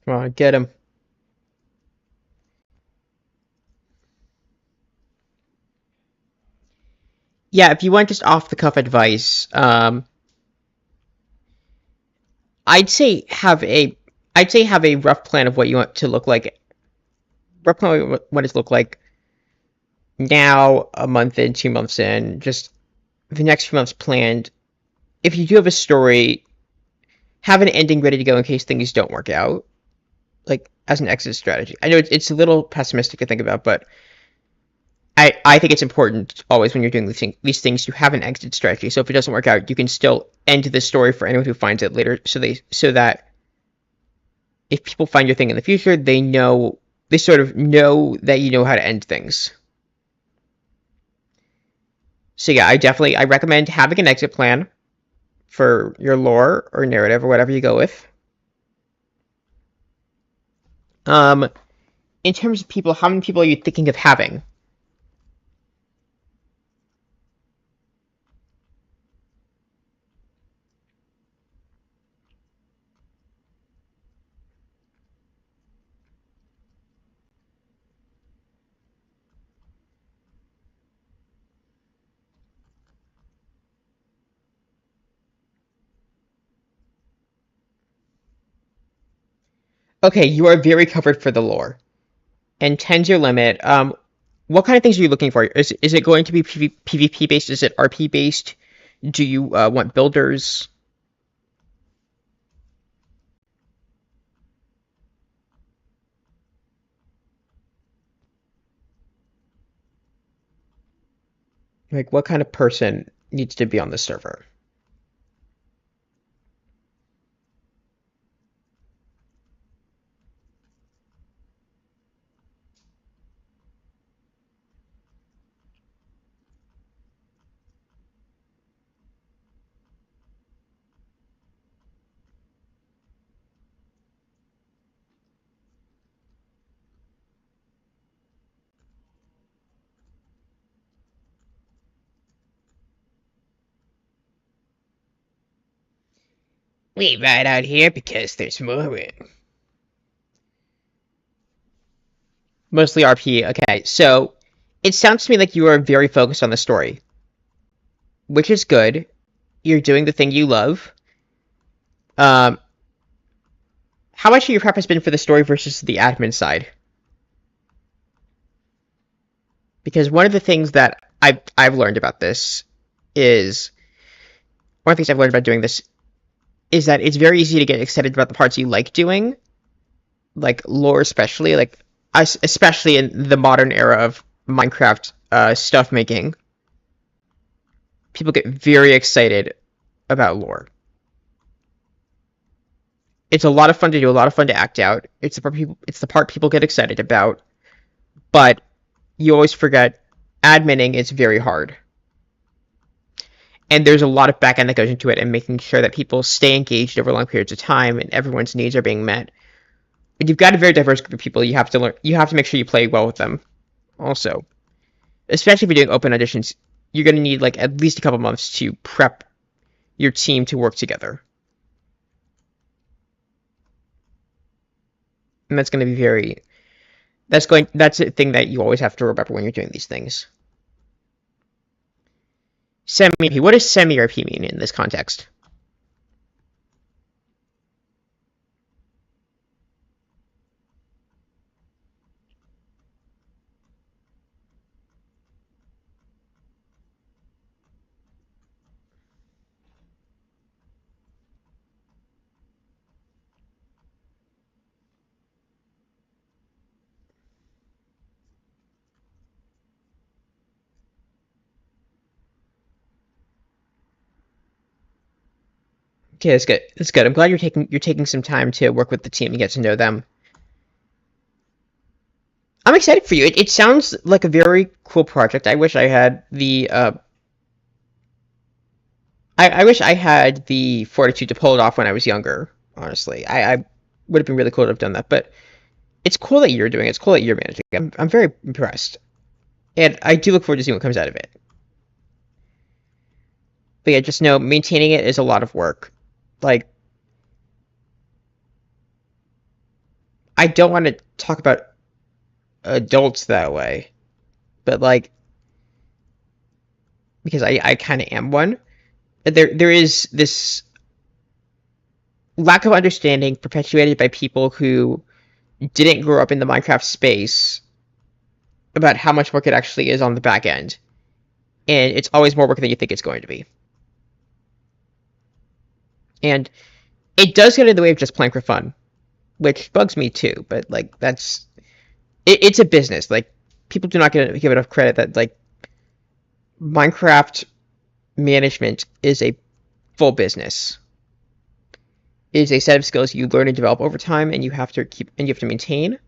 Come on, get him. Yeah, if you want just off the cuff advice, I'd say have a I'd say have a rough plan of what you want to look like. Rough plan of what it look like now, a month in, 2 months in, just the next few months planned. If you do have a story, have an ending ready to go in case things don't work out, like as an exit strategy. I know it's a little pessimistic to think about, but I think it's important always when you're doing these things to have an exit strategy. So if it doesn't work out, you can still end the story for anyone who finds it later, so that if people find your thing in the future, they sort of know that you know how to end things. So yeah, I recommend having an exit plan for your lore or narrative or whatever you go with. Um, in terms of people, how many people are you thinking of having? Okay, you are very covered for the lore, and 10's your limit. What kind of things are you looking for? Is it going to be PvP based? Is it RP based? Do you want builders? Like, what kind of person needs to be on the server? We ride out here because there's more room. Mostly RP. Okay, so it sounds to me like you are very focused on the story, which is good. You're doing the thing you love. Um, how much of your prep has been for the story versus the admin side? Because one of the things that I've learned about this is one of the things I've learned about doing this is that it's very easy to get excited about the parts you like doing, like lore especially, like especially in the modern era of Minecraft stuff making. People get very excited about lore. It's a lot of fun to do, a lot of fun to act out. It's the part people get excited about, but you always forget adminning is very hard. And there's a lot of back end that goes into it and making sure that people stay engaged over long periods of time and everyone's needs are being met. But you've got a very diverse group of people. You have to make sure you play well with them also. Especially if you're doing open auditions, you're going to need like at least a couple months to prep your team to work together. And that's going to be that's a thing that you always have to remember when you're doing these things. Semi-RP. What does semi-RP mean in this context? Okay, that's good. That's good. I'm glad you're taking some time to work with the team and get to know them. I'm excited for you. It sounds like a very cool project. I wish I had the I wish I had the fortitude to pull it off when I was younger. Honestly, I would have been really cool to have done that. But it's cool that you're doing it. It's cool that you're managing. I'm very impressed, and I do look forward to seeing what comes out of it. But yeah, just know maintaining it is a lot of work. Like, I don't want to talk about adults that way, but like because I kind of am one. There is this lack of understanding perpetuated by people who didn't grow up in the Minecraft space about how much work it actually is on the back end. And it's always more work than you think it's going to be. And it does get in the way of just playing for fun, which bugs me too, but like it's a business. Like people do not give enough credit that like Minecraft management is a full business. It is a set of skills you learn and develop over time and you have to maintain.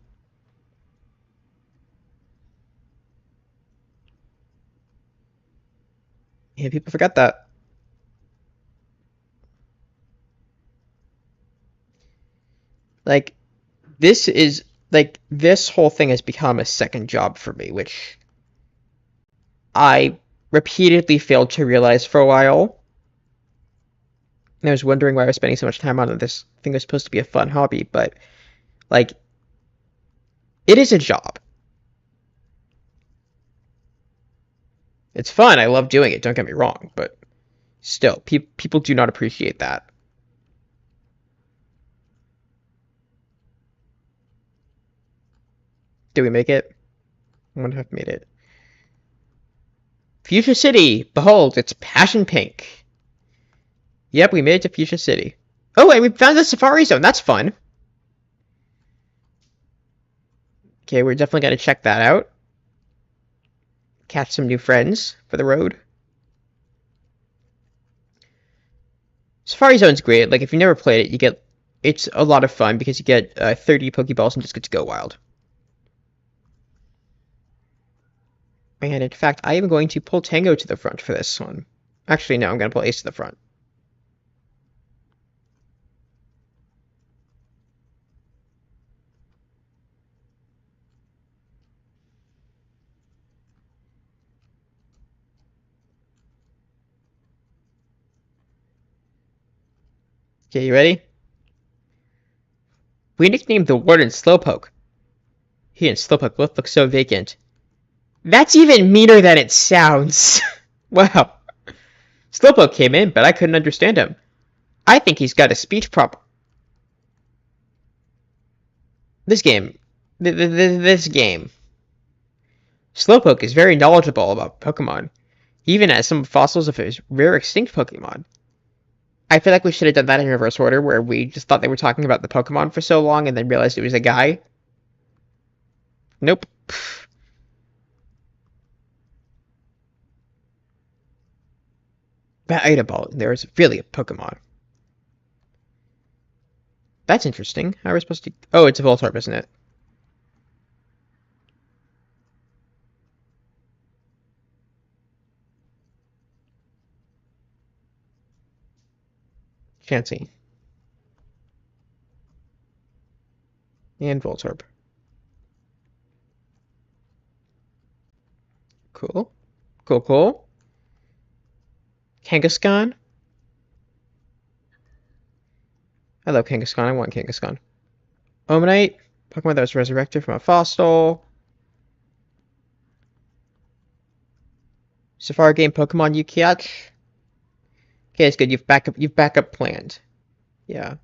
And people forget that. Like this whole thing has become a second job for me, which I repeatedly failed to realize for a while. And I was wondering why I was spending so much time on it. This thing was supposed to be a fun hobby, but like it is a job. It's fun. I love doing it. Don't get me wrong, but still, people do not appreciate that. Did we make it? I wonder if we made it. Fuchsia City! Behold, it's passion pink. Yep, we made it to Fuchsia City. Oh, and we found the Safari Zone. That's fun. Okay, we're definitely going to check that out. Catch some new friends for the road. Safari Zone's great. Like, if you never played it, it's a lot of fun because you get 30 Pokeballs and just get to go wild. And in fact, I am going to pull Tango to the front for this one. Actually, no, I'm going to pull Ace to the front. Okay, you ready? We nicknamed the warden Slowpoke. He and Slowpoke both look so vacant. That's even meaner than it sounds. Wow. Slowpoke came in, but I couldn't understand him. I think he's got a speech problem. This game. This game. Slowpoke is very knowledgeable about Pokemon. He even has some fossils of his rare extinct Pokemon. I feel like we should have done that in reverse order, where we just thought they were talking about the Pokemon for so long and then realized it was a guy. Nope. That item ball, there is really a Pokemon. That's interesting. How are we supposed to... Oh, it's a Voltorb, isn't it? Fancy. And Voltorb. Cool. Cool, cool. Kangaskhan? I love Kangaskhan. I want Kangaskhan. Omanite. Pokemon that was resurrected from a fossil. Safari game Pokemon you catch. Okay, it's good. You've backup planned. Yeah.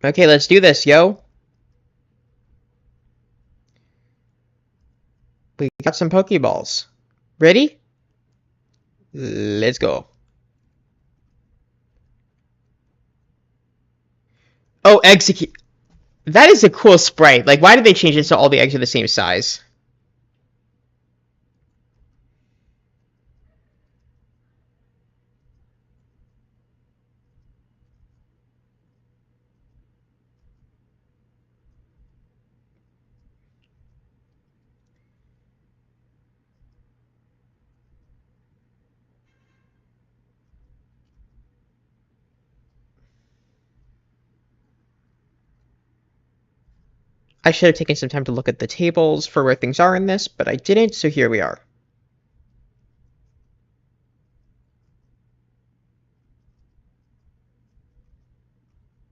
Okay, let's do this, yo. We got some Pokeballs. Ready? Let's go. Oh, execute. That is a cool sprite. Like, why did they change it so all the eggs are the same size? I should have taken some time to look at the tables for where things are in this, but I didn't, so here we are.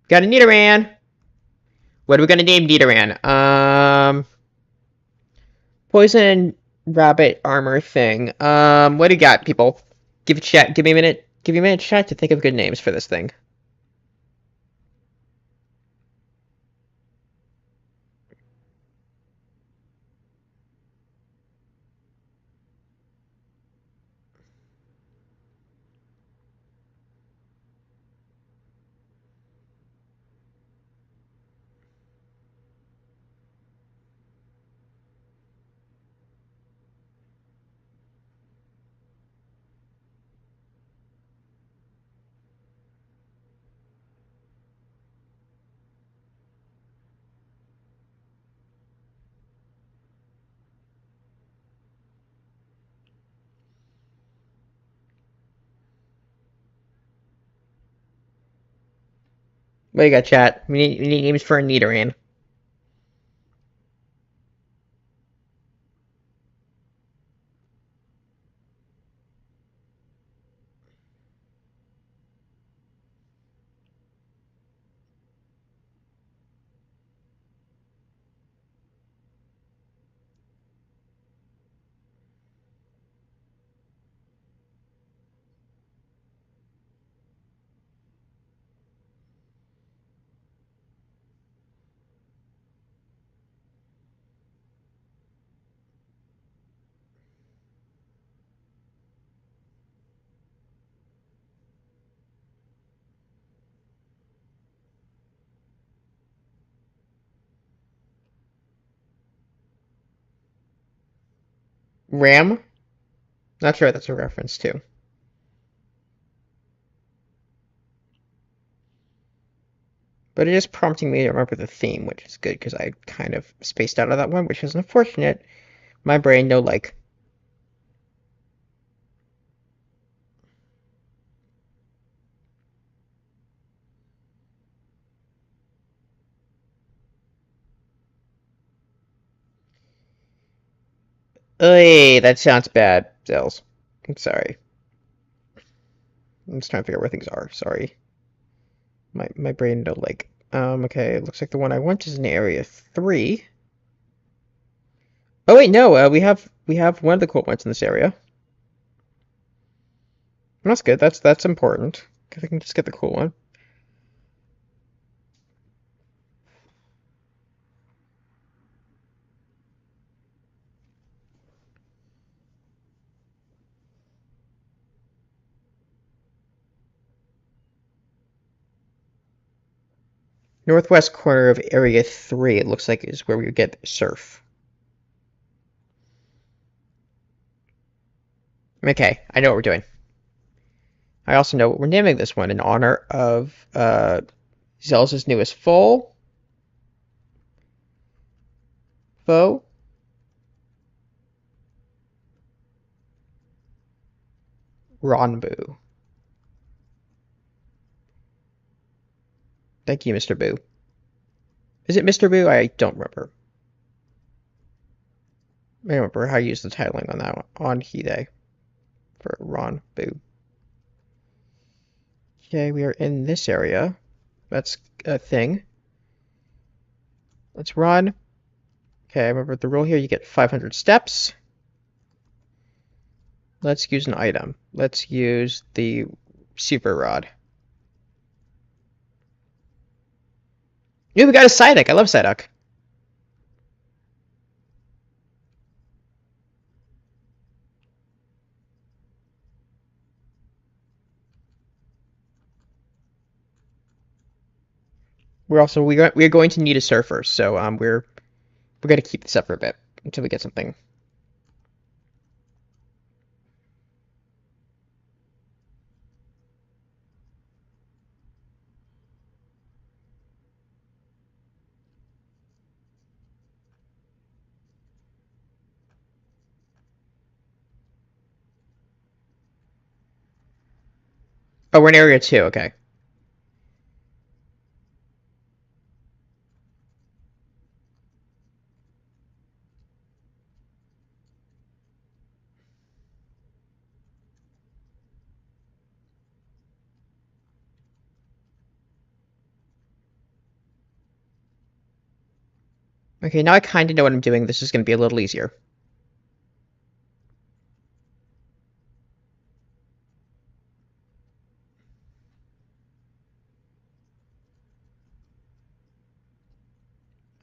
Got a Nidoran. What are we gonna name Nidoran? Poison rabbit armor thing. What do you got, people? Give me a minute. Give me a minute to chat to think of good names for this thing. What do you got, chat? We need names for a Nidoran. Ram? Not sure what that's a reference to. But it is prompting me to remember the theme, which is good because I kind of spaced out of that one, which is unfortunate. My brain, no like. Hey, that sounds bad, Zels. I'm sorry. I'm just trying to figure out where things are. Sorry. My brain don't like. Okay, it looks like the one I want is in area 3. Oh wait, no, we have one of the cool ones in this area. That's good. That's important. Because I can just get the cool one. Northwest corner of area 3, it looks like, is where we would get surf. Okay, I know what we're doing. I also know what we're naming this one in honor of Zel's newest foe. Ronbu. Thank you, Mr. Boo. Is it Mr. Boo? I don't remember. I don't remember how you use the titling on that one. On Hide for Ron Boo. Okay, we are in this area. That's a thing. Let's run. Okay, remember the rule here, you get 500 steps. Let's use an item. Let's use the super rod. Ooh, we got a Psyduck. I love Psyduck. We're going to need a surfer, so we're gonna keep this up for a bit until we get something. Oh, we're in area 2, okay. Okay, now I kind of know what I'm doing. This is going to be a little easier.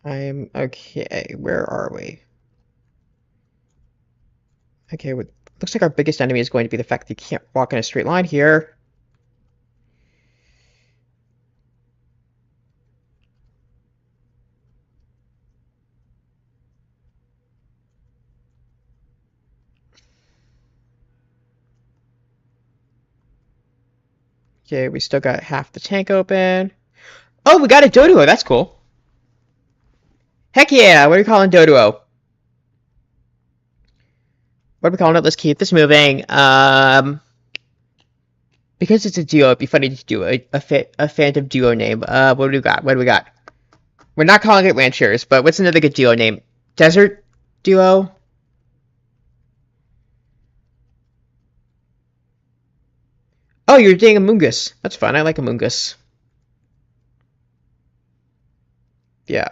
I'm okay. Where are we? Okay, looks like our biggest enemy is going to be the fact that you can't walk in a straight line here. Okay, we still got half the tank open. Oh, we got a Doduo. That's cool. Heck yeah! What are we calling Doduo? What are we calling it? Let's keep this moving. Because it's a duo, it'd be funny to do a phantom duo name. What do we got? What do we got? We're not calling it Ranchers, but what's another good duo name? Desert Duo? Oh, you're dating Amoongus. That's fun. I like Amoongus. Yeah.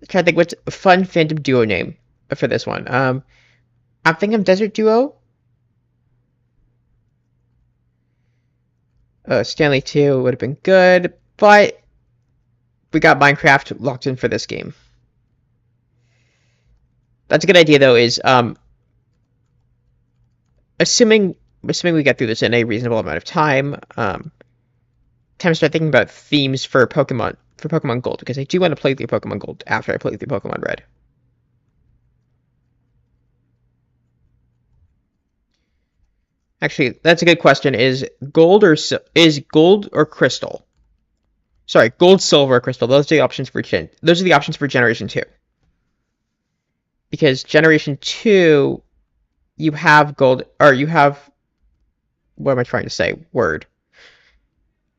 I'm trying to think what's a fun phantom duo name for this one. I'm thinking Desert Duo. Stanley 2 would have been good, but we got Minecraft locked in for this game. That's a good idea, though, is assuming we get through this in a reasonable amount of time, time to start thinking about themes for Pokemon Gold, because I do want to play through Pokemon Gold after I play through Pokemon Red. Actually, that's a good question. Is gold or crystal? Sorry, gold, silver, or crystal. Those are the options for Generation 2. Because Generation 2, you have gold, or you have, what am I trying to say? Word.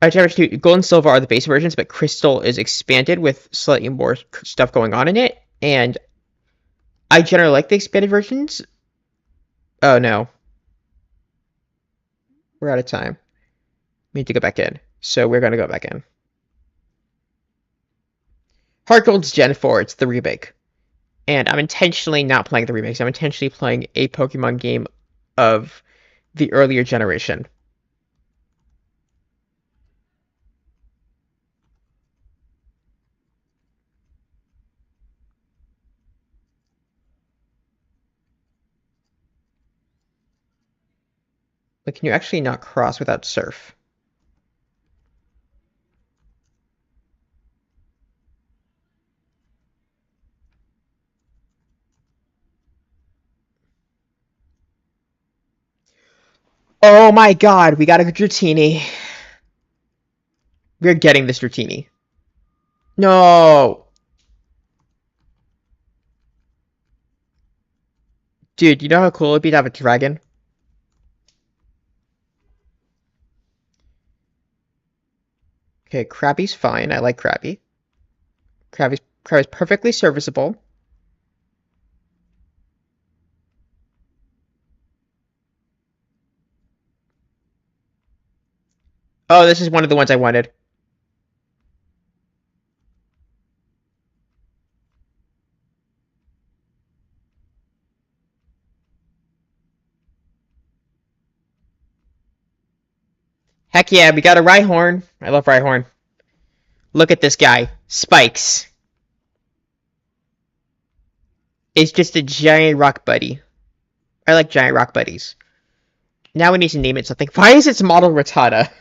Generation 2, gold and silver are the base versions, but crystal is expanded with slightly more stuff going on in it. And I generally like the expanded versions. Oh no. We're out of time. We need to go back in. So we're going to go back in. Heart Gold's Gen 4. It's the remake. And I'm intentionally not playing the remakes. I'm intentionally playing a Pokemon game of the earlier generation. But can you actually not cross without Surf? Oh my god, we got a Dratini. We're getting this Dratini. No! Dude, you know how cool it'd be to have a dragon? Okay, Krabby's fine. I like Krabby. Krabby's perfectly serviceable. Oh, this is one of the ones I wanted. Heck yeah, we got a Rhyhorn. I love Rhyhorn. Look at this guy. Spikes. It's just a giant rock buddy. I like giant rock buddies. Now we need to name it something. Why is its model Rattata?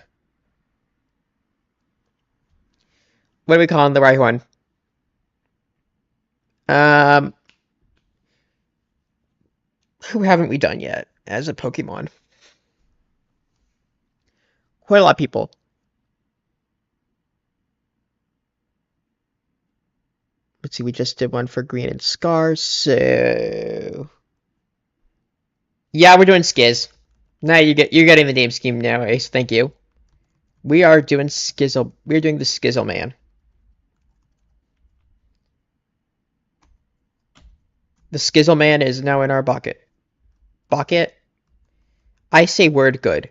What do we call him, the Rhyhorn? Um, who haven't we done yet as a Pokemon? Quite a lot of people. Let's see, we just did one for Green and Scar, so yeah, we're doing Skiz. Now you're getting the name scheme now, Ace. Thank you. We are doing Skizzle. We're doing the Skizzle Man. The Skizzle Man is now in our bucket. Bucket? I say word good.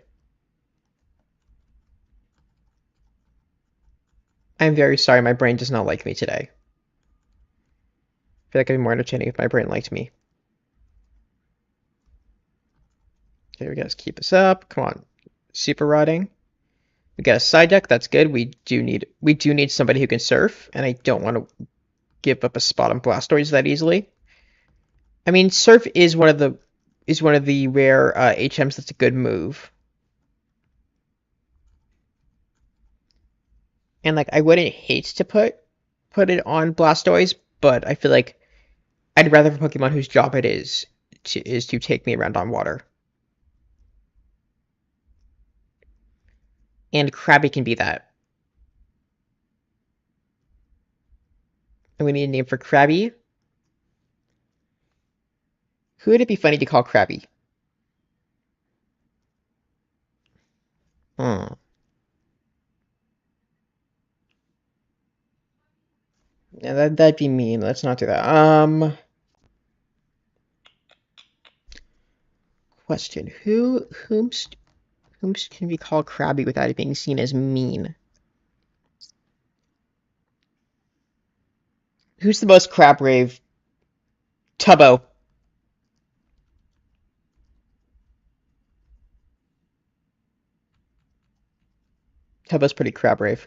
I'm very sorry, my brain does not like me today. I feel like it'd be more entertaining if my brain liked me. Okay, we gotta keep this up. Come on. Super Riding. We got a side deck, that's good. We do need somebody who can surf, and I don't want to give up a spot on Blastoise that easily. I mean, surf is one of the rare HMs that's a good move. And like I wouldn't hate to put it on Blastoise, but I feel like I'd rather have a Pokemon whose job it is to take me around on water. And Krabby can be that. And we need a name for Krabby. Who would it be funny to call Krabby? Hmm. Yeah, that'd be mean. Let's not do that. Question. Whom can we call Krabby without it being seen as mean? Who's the most crab rave? Tubbo. Tubbo's pretty crab rave.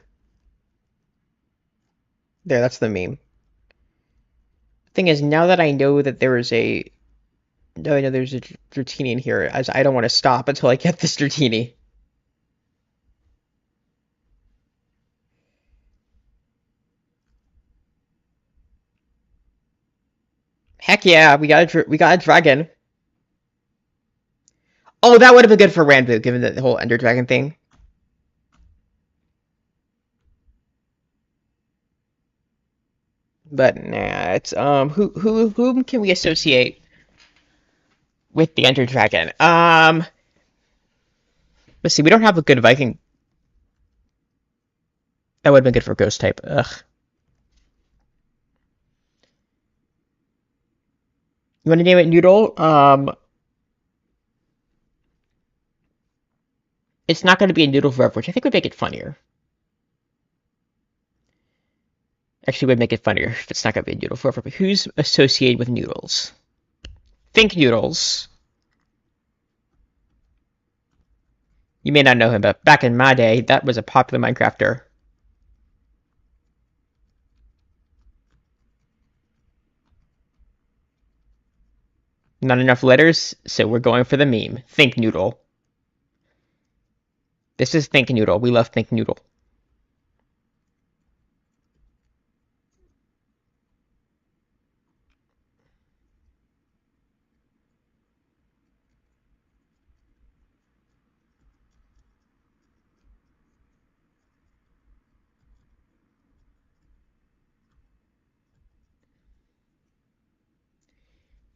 There, that's the meme. Thing is, now that I know that there's a Dratini in here, as I don't want to stop until I get this Dratini. Heck yeah, we got a dragon. Oh, that would have been good for Ranbu, given the whole Ender Dragon thing. But nah, it's whom can we associate with the Ender Dragon? Let's see, we don't have a good Viking. That would have been good for Ghost type. Ugh. You want to name it Noodle? It's not going to be a noodle forever, which I think would make it funnier. Actually, would make it funnier if it's not going to be a noodle forever. But who's associated with noodles? Think Noodles. You may not know him, but back in my day, that was a popular Minecrafter. Not enough letters, so we're going for the meme. Think Noodle. This is Think Noodle. We love Think Noodle.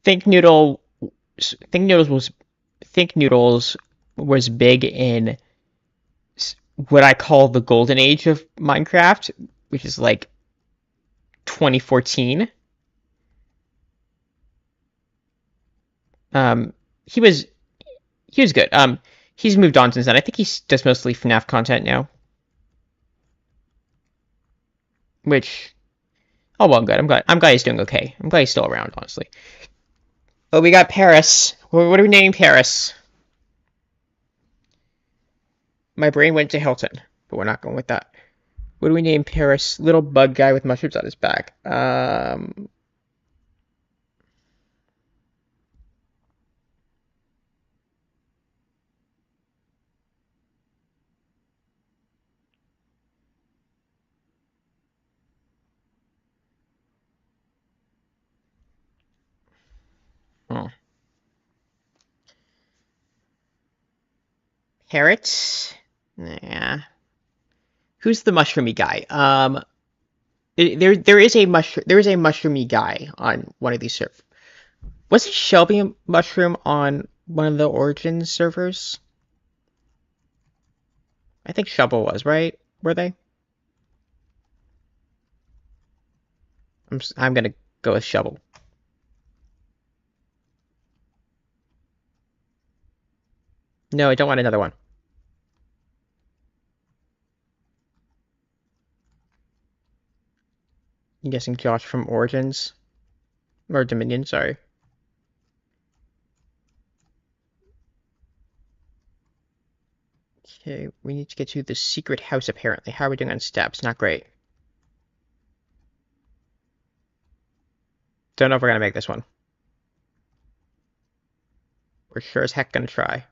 Think Noodle. Think Noodles was. Think Noodles was big in what I call the golden age of Minecraft, which is like 2014. Um, he was good. He's moved on since then. I think he does mostly FNAF content now, which oh well, good. I'm glad he's doing okay. I'm glad he's still around, honestly. Oh, we got Paris. What are we naming Paris? My brain went to Hilton, but we're not going with that. What do we name Paris? Little bug guy with mushrooms on his back. Oh. Parrot? Yeah. Who's the mushroomy guy? There is a mushroomy guy on one of these servers. Was it Shelby Mushroom on one of the Origins servers? I think Shovel was, right? Were they? I'm gonna go with Shovel. No, I don't want another one. I'm guessing Josh from Origins. Or Dominion, sorry. Okay, we need to get to the secret house, apparently. How are we doing on steps? Not great. Don't know if we're gonna make this one. We're sure as heck gonna try.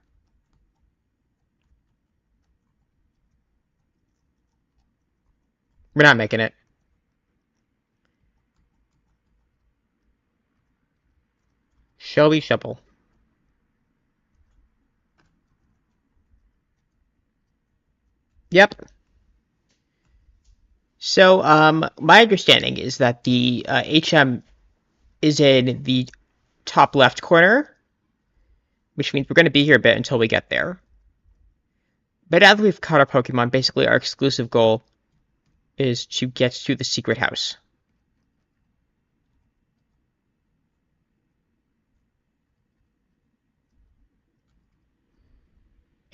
We're not making it. Shelby Shovel. Yep. So, my understanding is that the HM is in the top left corner, which means we're going to be here a bit until we get there. But now that we've caught our Pokemon, basically our exclusive goal is to get to the secret house.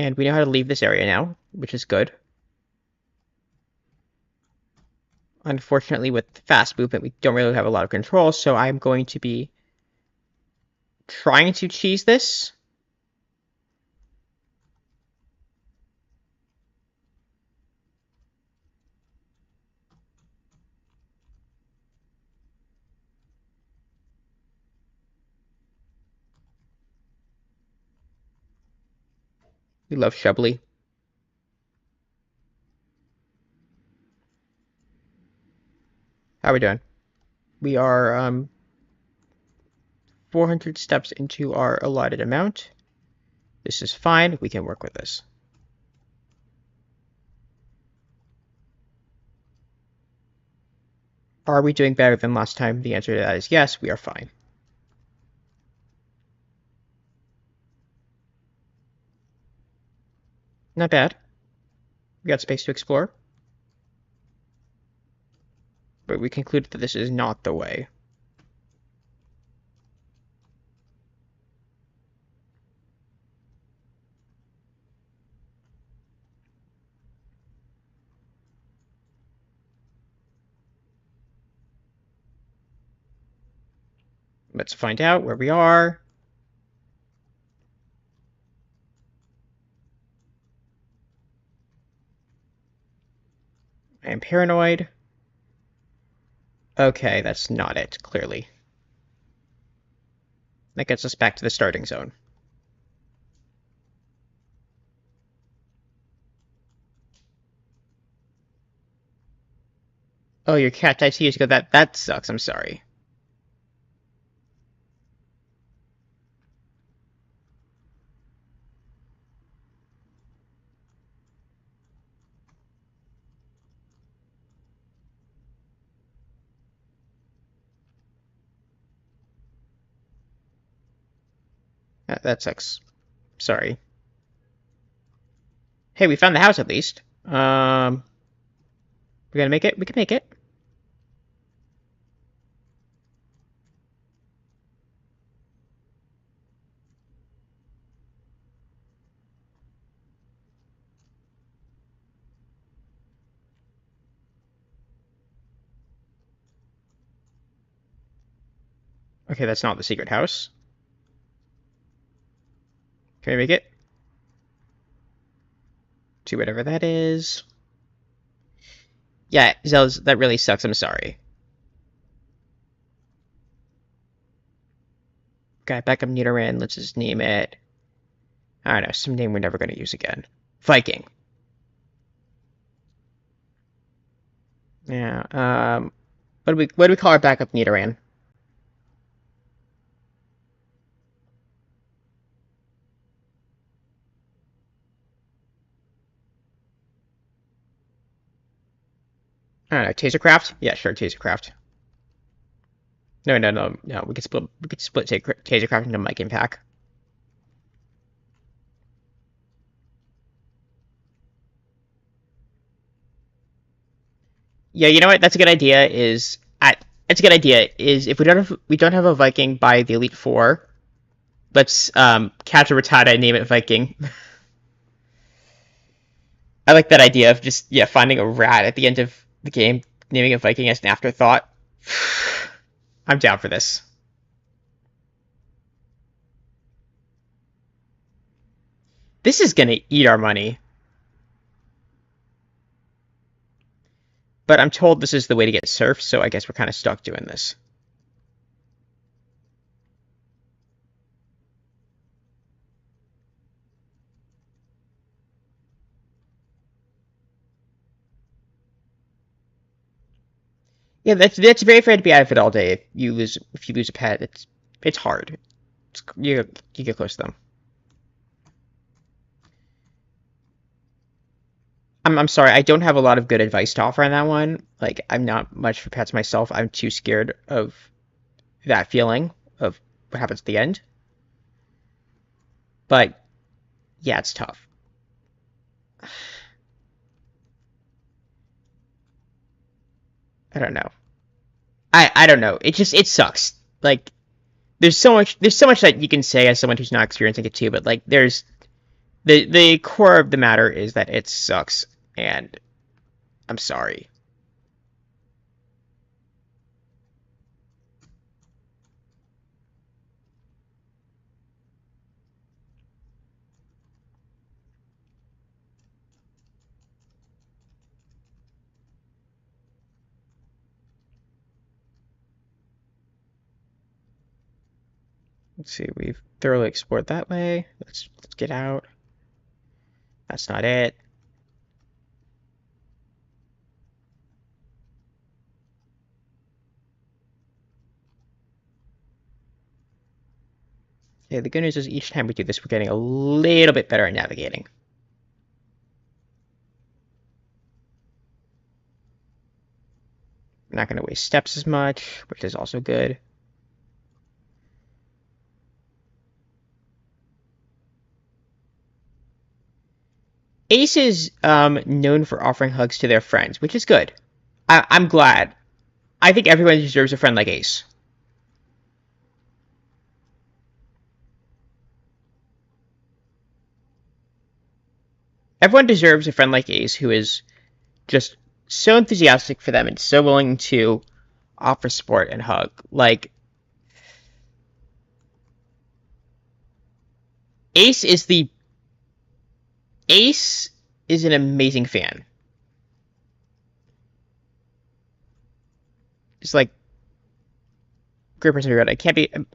And we know how to leave this area now, which is good. Unfortunately, with fast movement, we don't really have a lot of control, so I'm going to be trying to cheese this. We love Shubbly. How are we doing? We are 400 steps into our allotted amount. This is fine. We can work with this. Are we doing better than last time? The answer to that is yes, we are fine. Not bad. We got space to explore. But we concluded that this is not the way. Let's find out where we are. I am paranoid. Okay, that's not it, clearly. That gets us back to the starting zone. Oh, your cat died 2 years ago. That sucks. I'm sorry. That sucks. Sorry. Hey, we found the house at least. We gotta make it. We can make it. Okay, that's not the secret house. Can we make it? To whatever that is. Yeah, Zel's, that really sucks. I'm sorry. Okay, backup Nidoran. Let's just name it. I don't know, some name we're never going to use again. Viking. Yeah. What do we call our backup Nidoran? I don't know. Tasercraft? Yeah, sure. Tasercraft. No. We could split Tasercraft into Mike and Pack. Yeah, you know what? That's a good idea. It's a good idea. Is if we don't have a Viking by the Elite Four, let's catch a Rattata and name it Viking. I like that idea of just finding a rat at the end of the game, naming it Viking as an afterthought. I'm down for this. This is gonna eat our money. But I'm told this is the way to get surf, so I guess we're kind of stuck doing this. Yeah, that's very fair to be out of it all day. If you lose a pet, it's hard. You get close to them. I'm sorry, I don't have a lot of good advice to offer on that one. Like, I'm not much for pets myself. I'm too scared of that feeling of what happens at the end. But yeah, it's tough. I don't know. I don't know. It sucks. Like, there's so much that you can say as someone who's not experiencing it too, but like there's the core of the matter is that it sucks, and I'm sorry. Let's see, we've thoroughly explored that way. Let's get out. That's not it. Yeah, the good news is each time we do this, we're getting a little bit better at navigating. We're not going to waste steps as much, which is also good. Ace is known for offering hugs to their friends, which is good. I'm glad. I think everyone deserves a friend like Ace. Everyone deserves a friend like Ace who is just so enthusiastic for them and so willing to offer support and hug. Like, Ace is the... Ace is an amazing fan. It's like... Great person to read.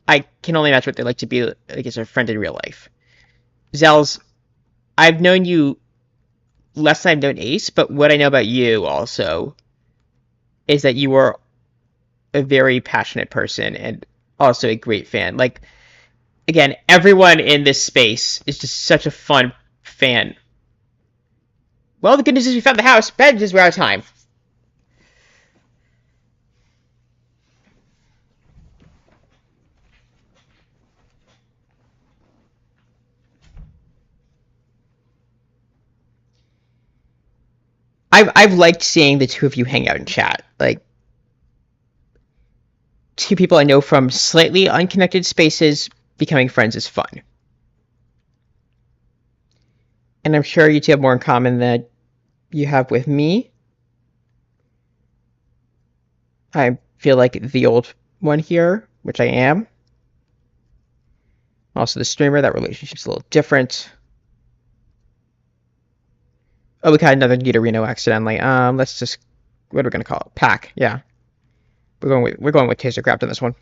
I can only imagine what they like to be like as a friend in real life. Zell's... I've known you less than I've known Ace, but what I know about you also is that you are a very passionate person and also a great fan. Like, again, everyone in this space is just such a fun fan. Well, the good news is we found the house. Bad news is we're out of time. I've liked seeing the two of you hang out and chat. Like, two people I know from slightly unconnected spaces becoming friends is fun. And I'm sure you two have more in common than you have with me. I feel like the old one here, which I am. Also the streamer, that relationship's a little different. Oh, we got another Nidorino accidentally. Let's just... What are we gonna call it? Pack, yeah. We're going with Tasercraft on this one.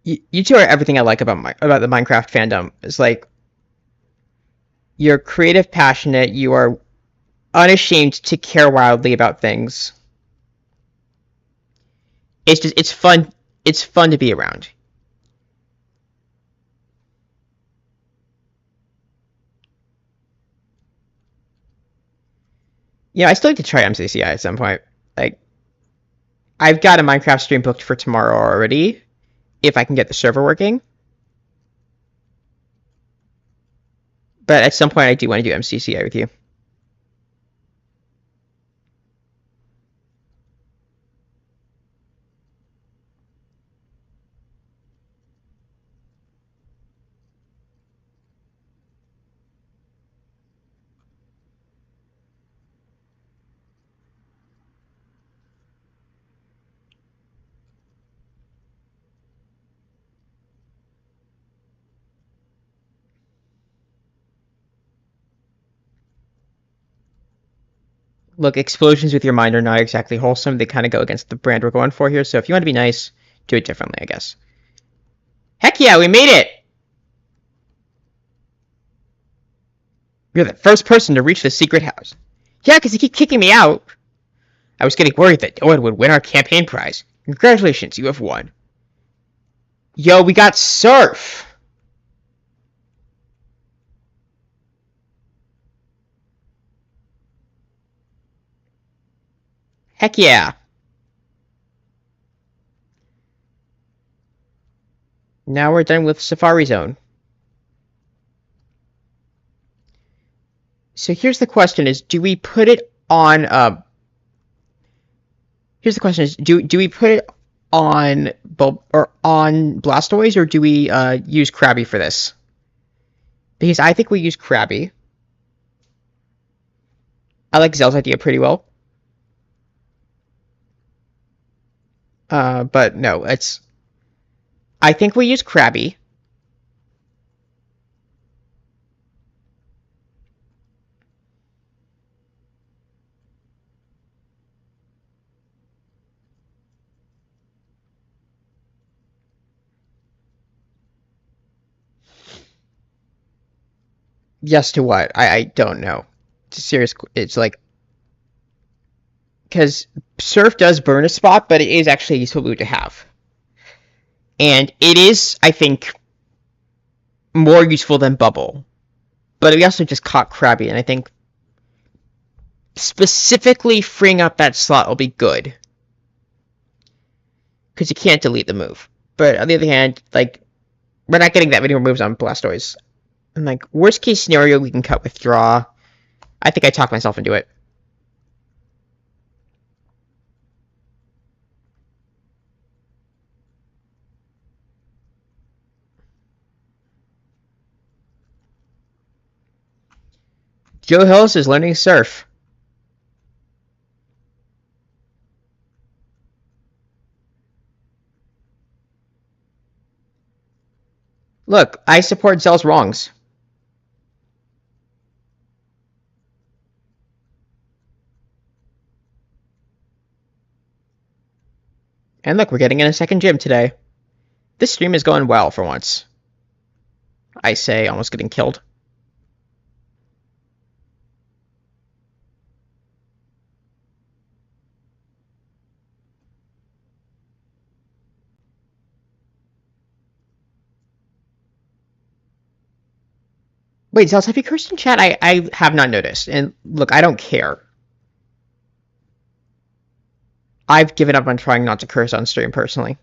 You two are everything I like about the Minecraft fandom. It's like you're creative, passionate, you are unashamed to care wildly about things. It's fun. It's fun to be around. Yeah, I still like to try MCCI at some point. Like, I've got a Minecraft stream booked for tomorrow already, if I can get the server working. But at some point, I do want to do MCCI with you. Look, explosions with your mind are not exactly wholesome. They kind of go against the brand we're going for here. So if you want to be nice, do it differently, I guess. Heck yeah, we made it! You're the first person to reach the secret house. Yeah, because you keep kicking me out. I was getting worried that no one would win our campaign prize. Congratulations, you have won. Yo, we got Surf! Heck yeah. Now we're done with Safari Zone. So here's the question is, do we put it on, here's the question is, do we put it on Blastoise, or do we use Krabby for this? Because I think we use Krabby. I like Zell's idea pretty well. But no, it's... I think we use Krabby. Yes to what? I don't know. It's a serious... It's like... Because Surf does burn a spot, but it is actually a useful move to have. And it is, I think, more useful than Bubble. But we also just caught Krabby, and I think specifically freeing up that slot will be good. Because you can't delete the move. But on the other hand, like, we're not getting that many more moves on Blastoise. And like, worst case scenario, we can cut Withdraw. I think I talked myself into it. Joe Hills is learning to surf. Look, I support Zell's wrongs. And look, we're getting in a second gym today. This stream is going well for once. I say, almost getting killed. Wait, Zells, have you cursed in chat? I have not noticed. And look, I don't care. I've given up on trying not to curse on stream personally.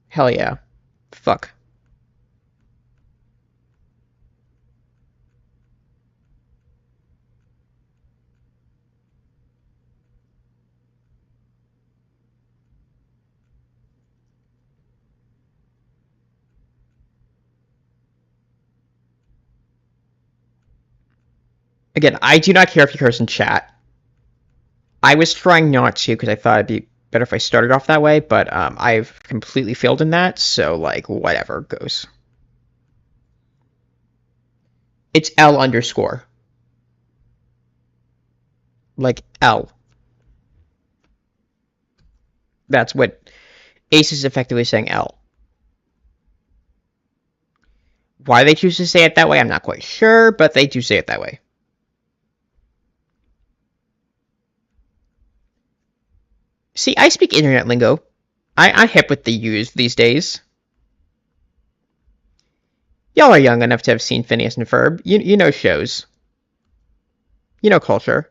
Hell yeah. Fuck. Again, I do not care if you curse in chat. I was trying not to because I thought it'd be better if I started off that way, but I've completely failed in that, so, like, whatever goes. It's L underscore. Like, L. That's what Ace is effectively saying, L. Why they choose to say it that way, I'm not quite sure, but they do say it that way. See, I speak internet lingo. I'm hip with the U's these days. Y'all are young enough to have seen Phineas and Ferb. You know shows. You know culture.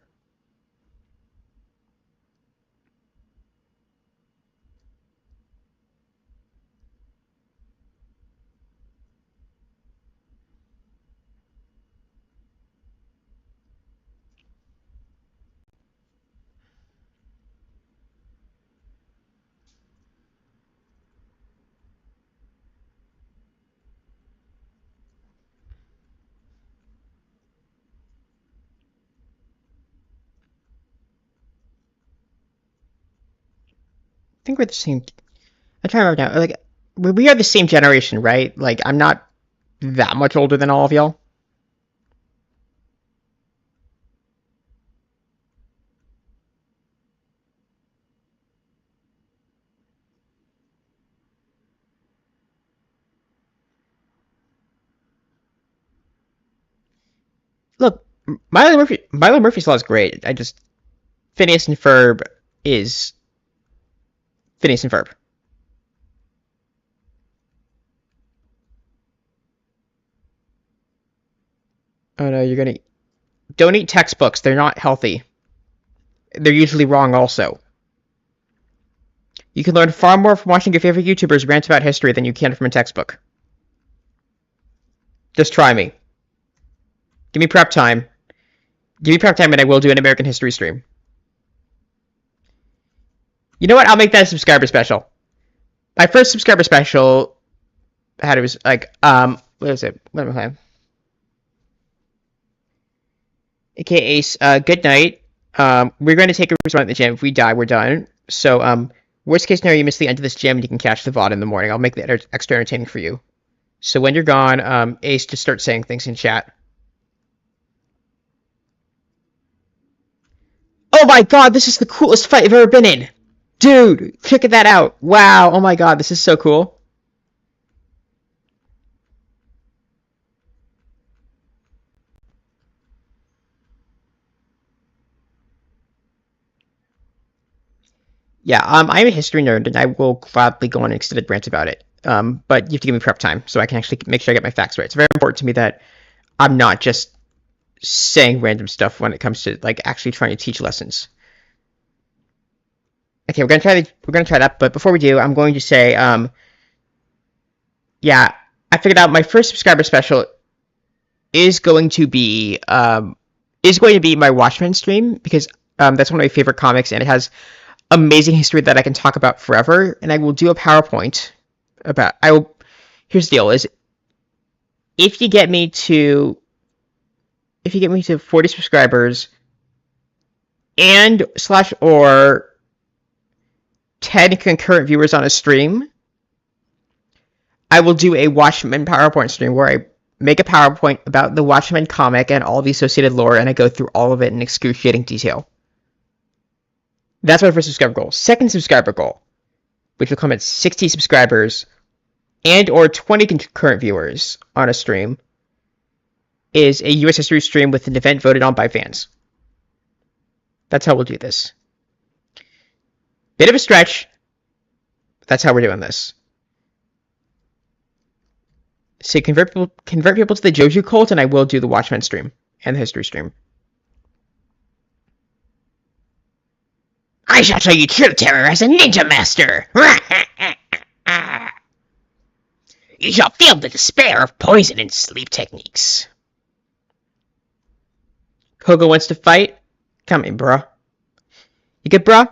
I think we're the same. I'm trying to remember now. Like, we are the same generation, right? Like, I'm not that much older than all of y'all. Look, Milo Murphy's Law is great. I just Phineas and Ferb is Phineas and Ferb. Oh no, you're gonna don't eat textbooks. They're not healthy. They're usually wrong also. You can learn far more from watching your favorite YouTubers rant about history than you can from a textbook. Just try me. Give me prep time. Give me prep time and I will do an American history stream. You know what? I'll make that a subscriber special. My first subscriber special had it was like what was it? What am I playing? Okay, Ace, good night. We're going to take a run at the gym. If we die, we're done. So, worst case scenario, you miss the end of this gym and you can catch the VOD in the morning. I'll make that extra entertaining for you. So when you're gone, Ace, just start saying things in chat. Oh my god, this is the coolest fight I've ever been in! Dude, check that out. Wow, oh my god, this is so cool. Yeah, I'm a history nerd, and I will gladly go on an extended rant about it. But you have to give me prep time, so I can actually make sure I get my facts right. It's very important to me that I'm not just saying random stuff when it comes to, like, actually trying to teach lessons. Okay, we're gonna try that, but before we do, I'm going to say, yeah, I figured out my first subscriber special is going to be my Watchmen stream, because that's one of my favorite comics, and it has amazing history that I can talk about forever, and I will do a PowerPoint about, here's the deal, is if you get me to if you get me to 40 subscribers and slash or 10 concurrent viewers on a stream, I will do a Watchmen PowerPoint stream where I make a PowerPoint about the Watchmen comic and all the associated lore, and I go through all of it in excruciating detail. That's my first subscriber goal. Second subscriber goal, which will come at 60 subscribers and or 20 concurrent viewers on a stream, is a US history stream with an event voted on by fans. That's how we'll do this. Bit of a stretch. That's how we're doing this. So convert people to the Joju cult, and I will do the Watchmen stream and the history stream. I shall show you true terror as a ninja master. You shall feel the despair of poison and sleep techniques. Koga wants to fight? Come in, bruh. You good, bruh?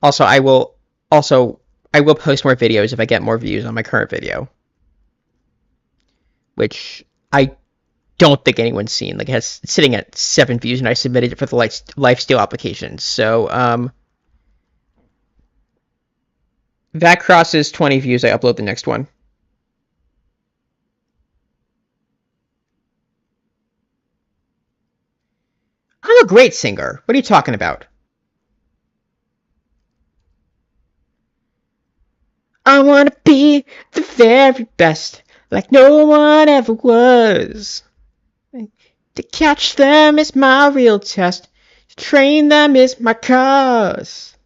Also, I will post more videos if I get more views on my current video, which I don't think anyone's seen. Like, it's sitting at 7 views, and I submitted it for the lifesteal application. So, that crosses 20 views, I upload the next one. I'm a great singer. What are you talking about? I wanna be the very best, like no one ever was. To catch them is my real test. To train them is my cause.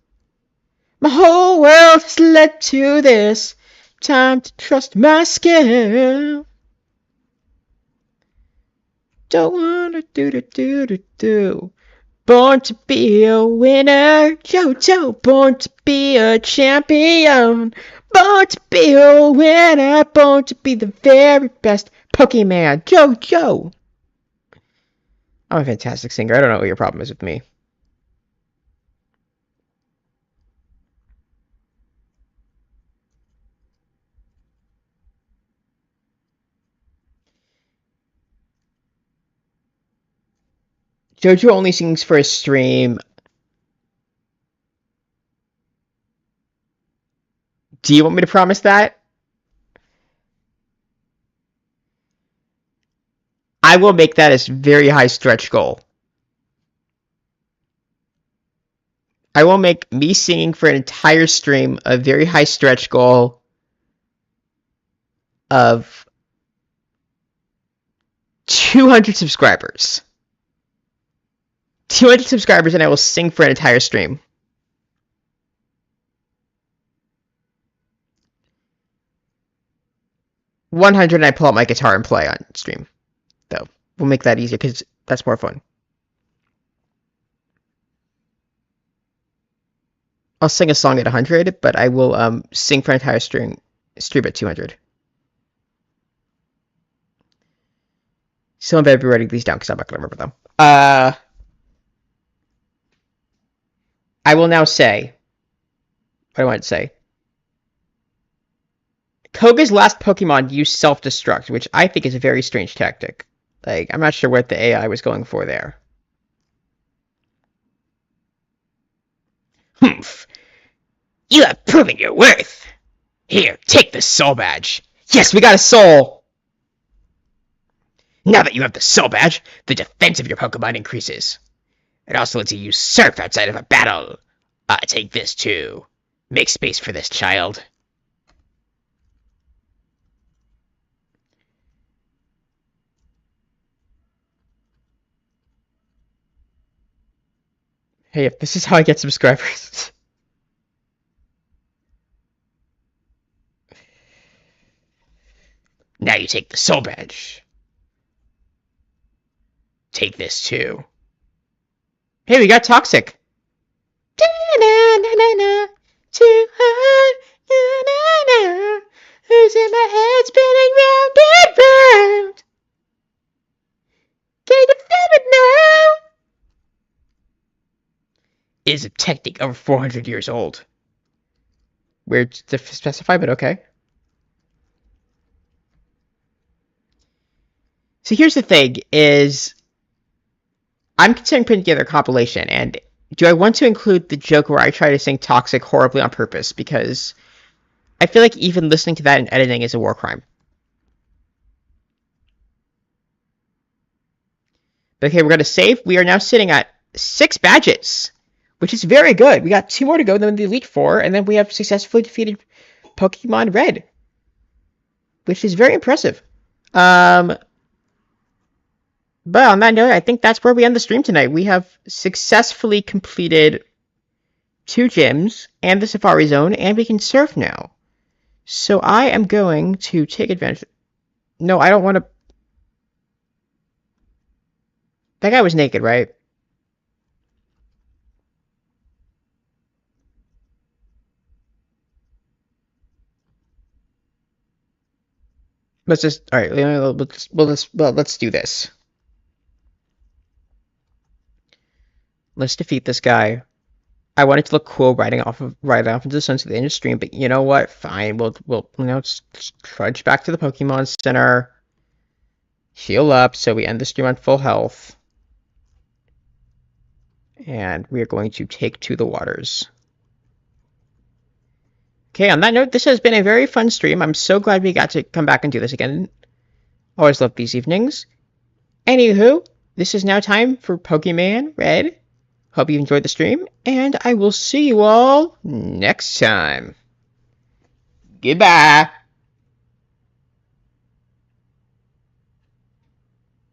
My whole world has led to this. Time to trust my skill. Don't wanna do. Born to be a winner, Jojo. Born to be a champion. Born to be a winner. Born to be the very best Pokemon, Jojo. I'm a fantastic singer. I don't know what your problem is with me. Jojo only sings for a stream. Do you want me to promise that? I will make that a very high stretch goal. I will make me singing for an entire stream a very high stretch goal of 200 subscribers. 200 subscribers, and I will sing for an entire stream. $100, and I pull out my guitar and play on stream. Though we'll make that easier because that's more fun. I'll sing a song at 100, but I will sing for an entire stream at 200. Someone better be writing these down because I'm not going to remember them. I will now say what I wanted to say. Koga's last Pokemon used self-destruct, which I think is a very strange tactic. Like, I'm not sure what the AI was going for there. Humph. You have proven your worth. Here, take the soul badge. Yes, we got a soul! Now that you have the soul badge, the defense of your Pokemon increases. It also lets you use Surf outside of a battle. Take this too. Make space for this child. Hey, if this is how I get subscribers. Now you take the soul badge. Take this too. Hey, we got Toxic. Too hard. Who's in my head spinning round and round? Can you feel it now? It is a technique over 400 years old. Weird to specify, but okay. So here's the thing, is I'm considering putting together a compilation, and do I want to include the joke where I try to sing Toxic horribly on purpose? Because I feel like even listening to that in editing is a war crime. Okay, we're going to save. We are now sitting at 6 badges, which is very good. We got 2 more to go than the Elite Four, and then we have successfully defeated Pokemon Red, which is very impressive. But on that note, I think that's where we end the stream tonight. We have successfully completed 2 gyms and the Safari Zone, and we can surf now. So I am going to take advantage. No, I don't want to. That guy was naked, right? Let's just. All right. Let's do this. Let's defeat this guy. I wanted to look cool riding off into the sunset at the end of the stream, but you know what? Fine. We'll just trudge back to the Pokemon Center. Heal up so we end the stream on full health. And we are going to take to the waters. Okay, on that note, this has been a very fun stream. I'm so glad we got to come back and do this again. Always love these evenings. Anywho, this is now time for Pokemon Red. Hope you enjoyed the stream, and I will see you all next time. Goodbye.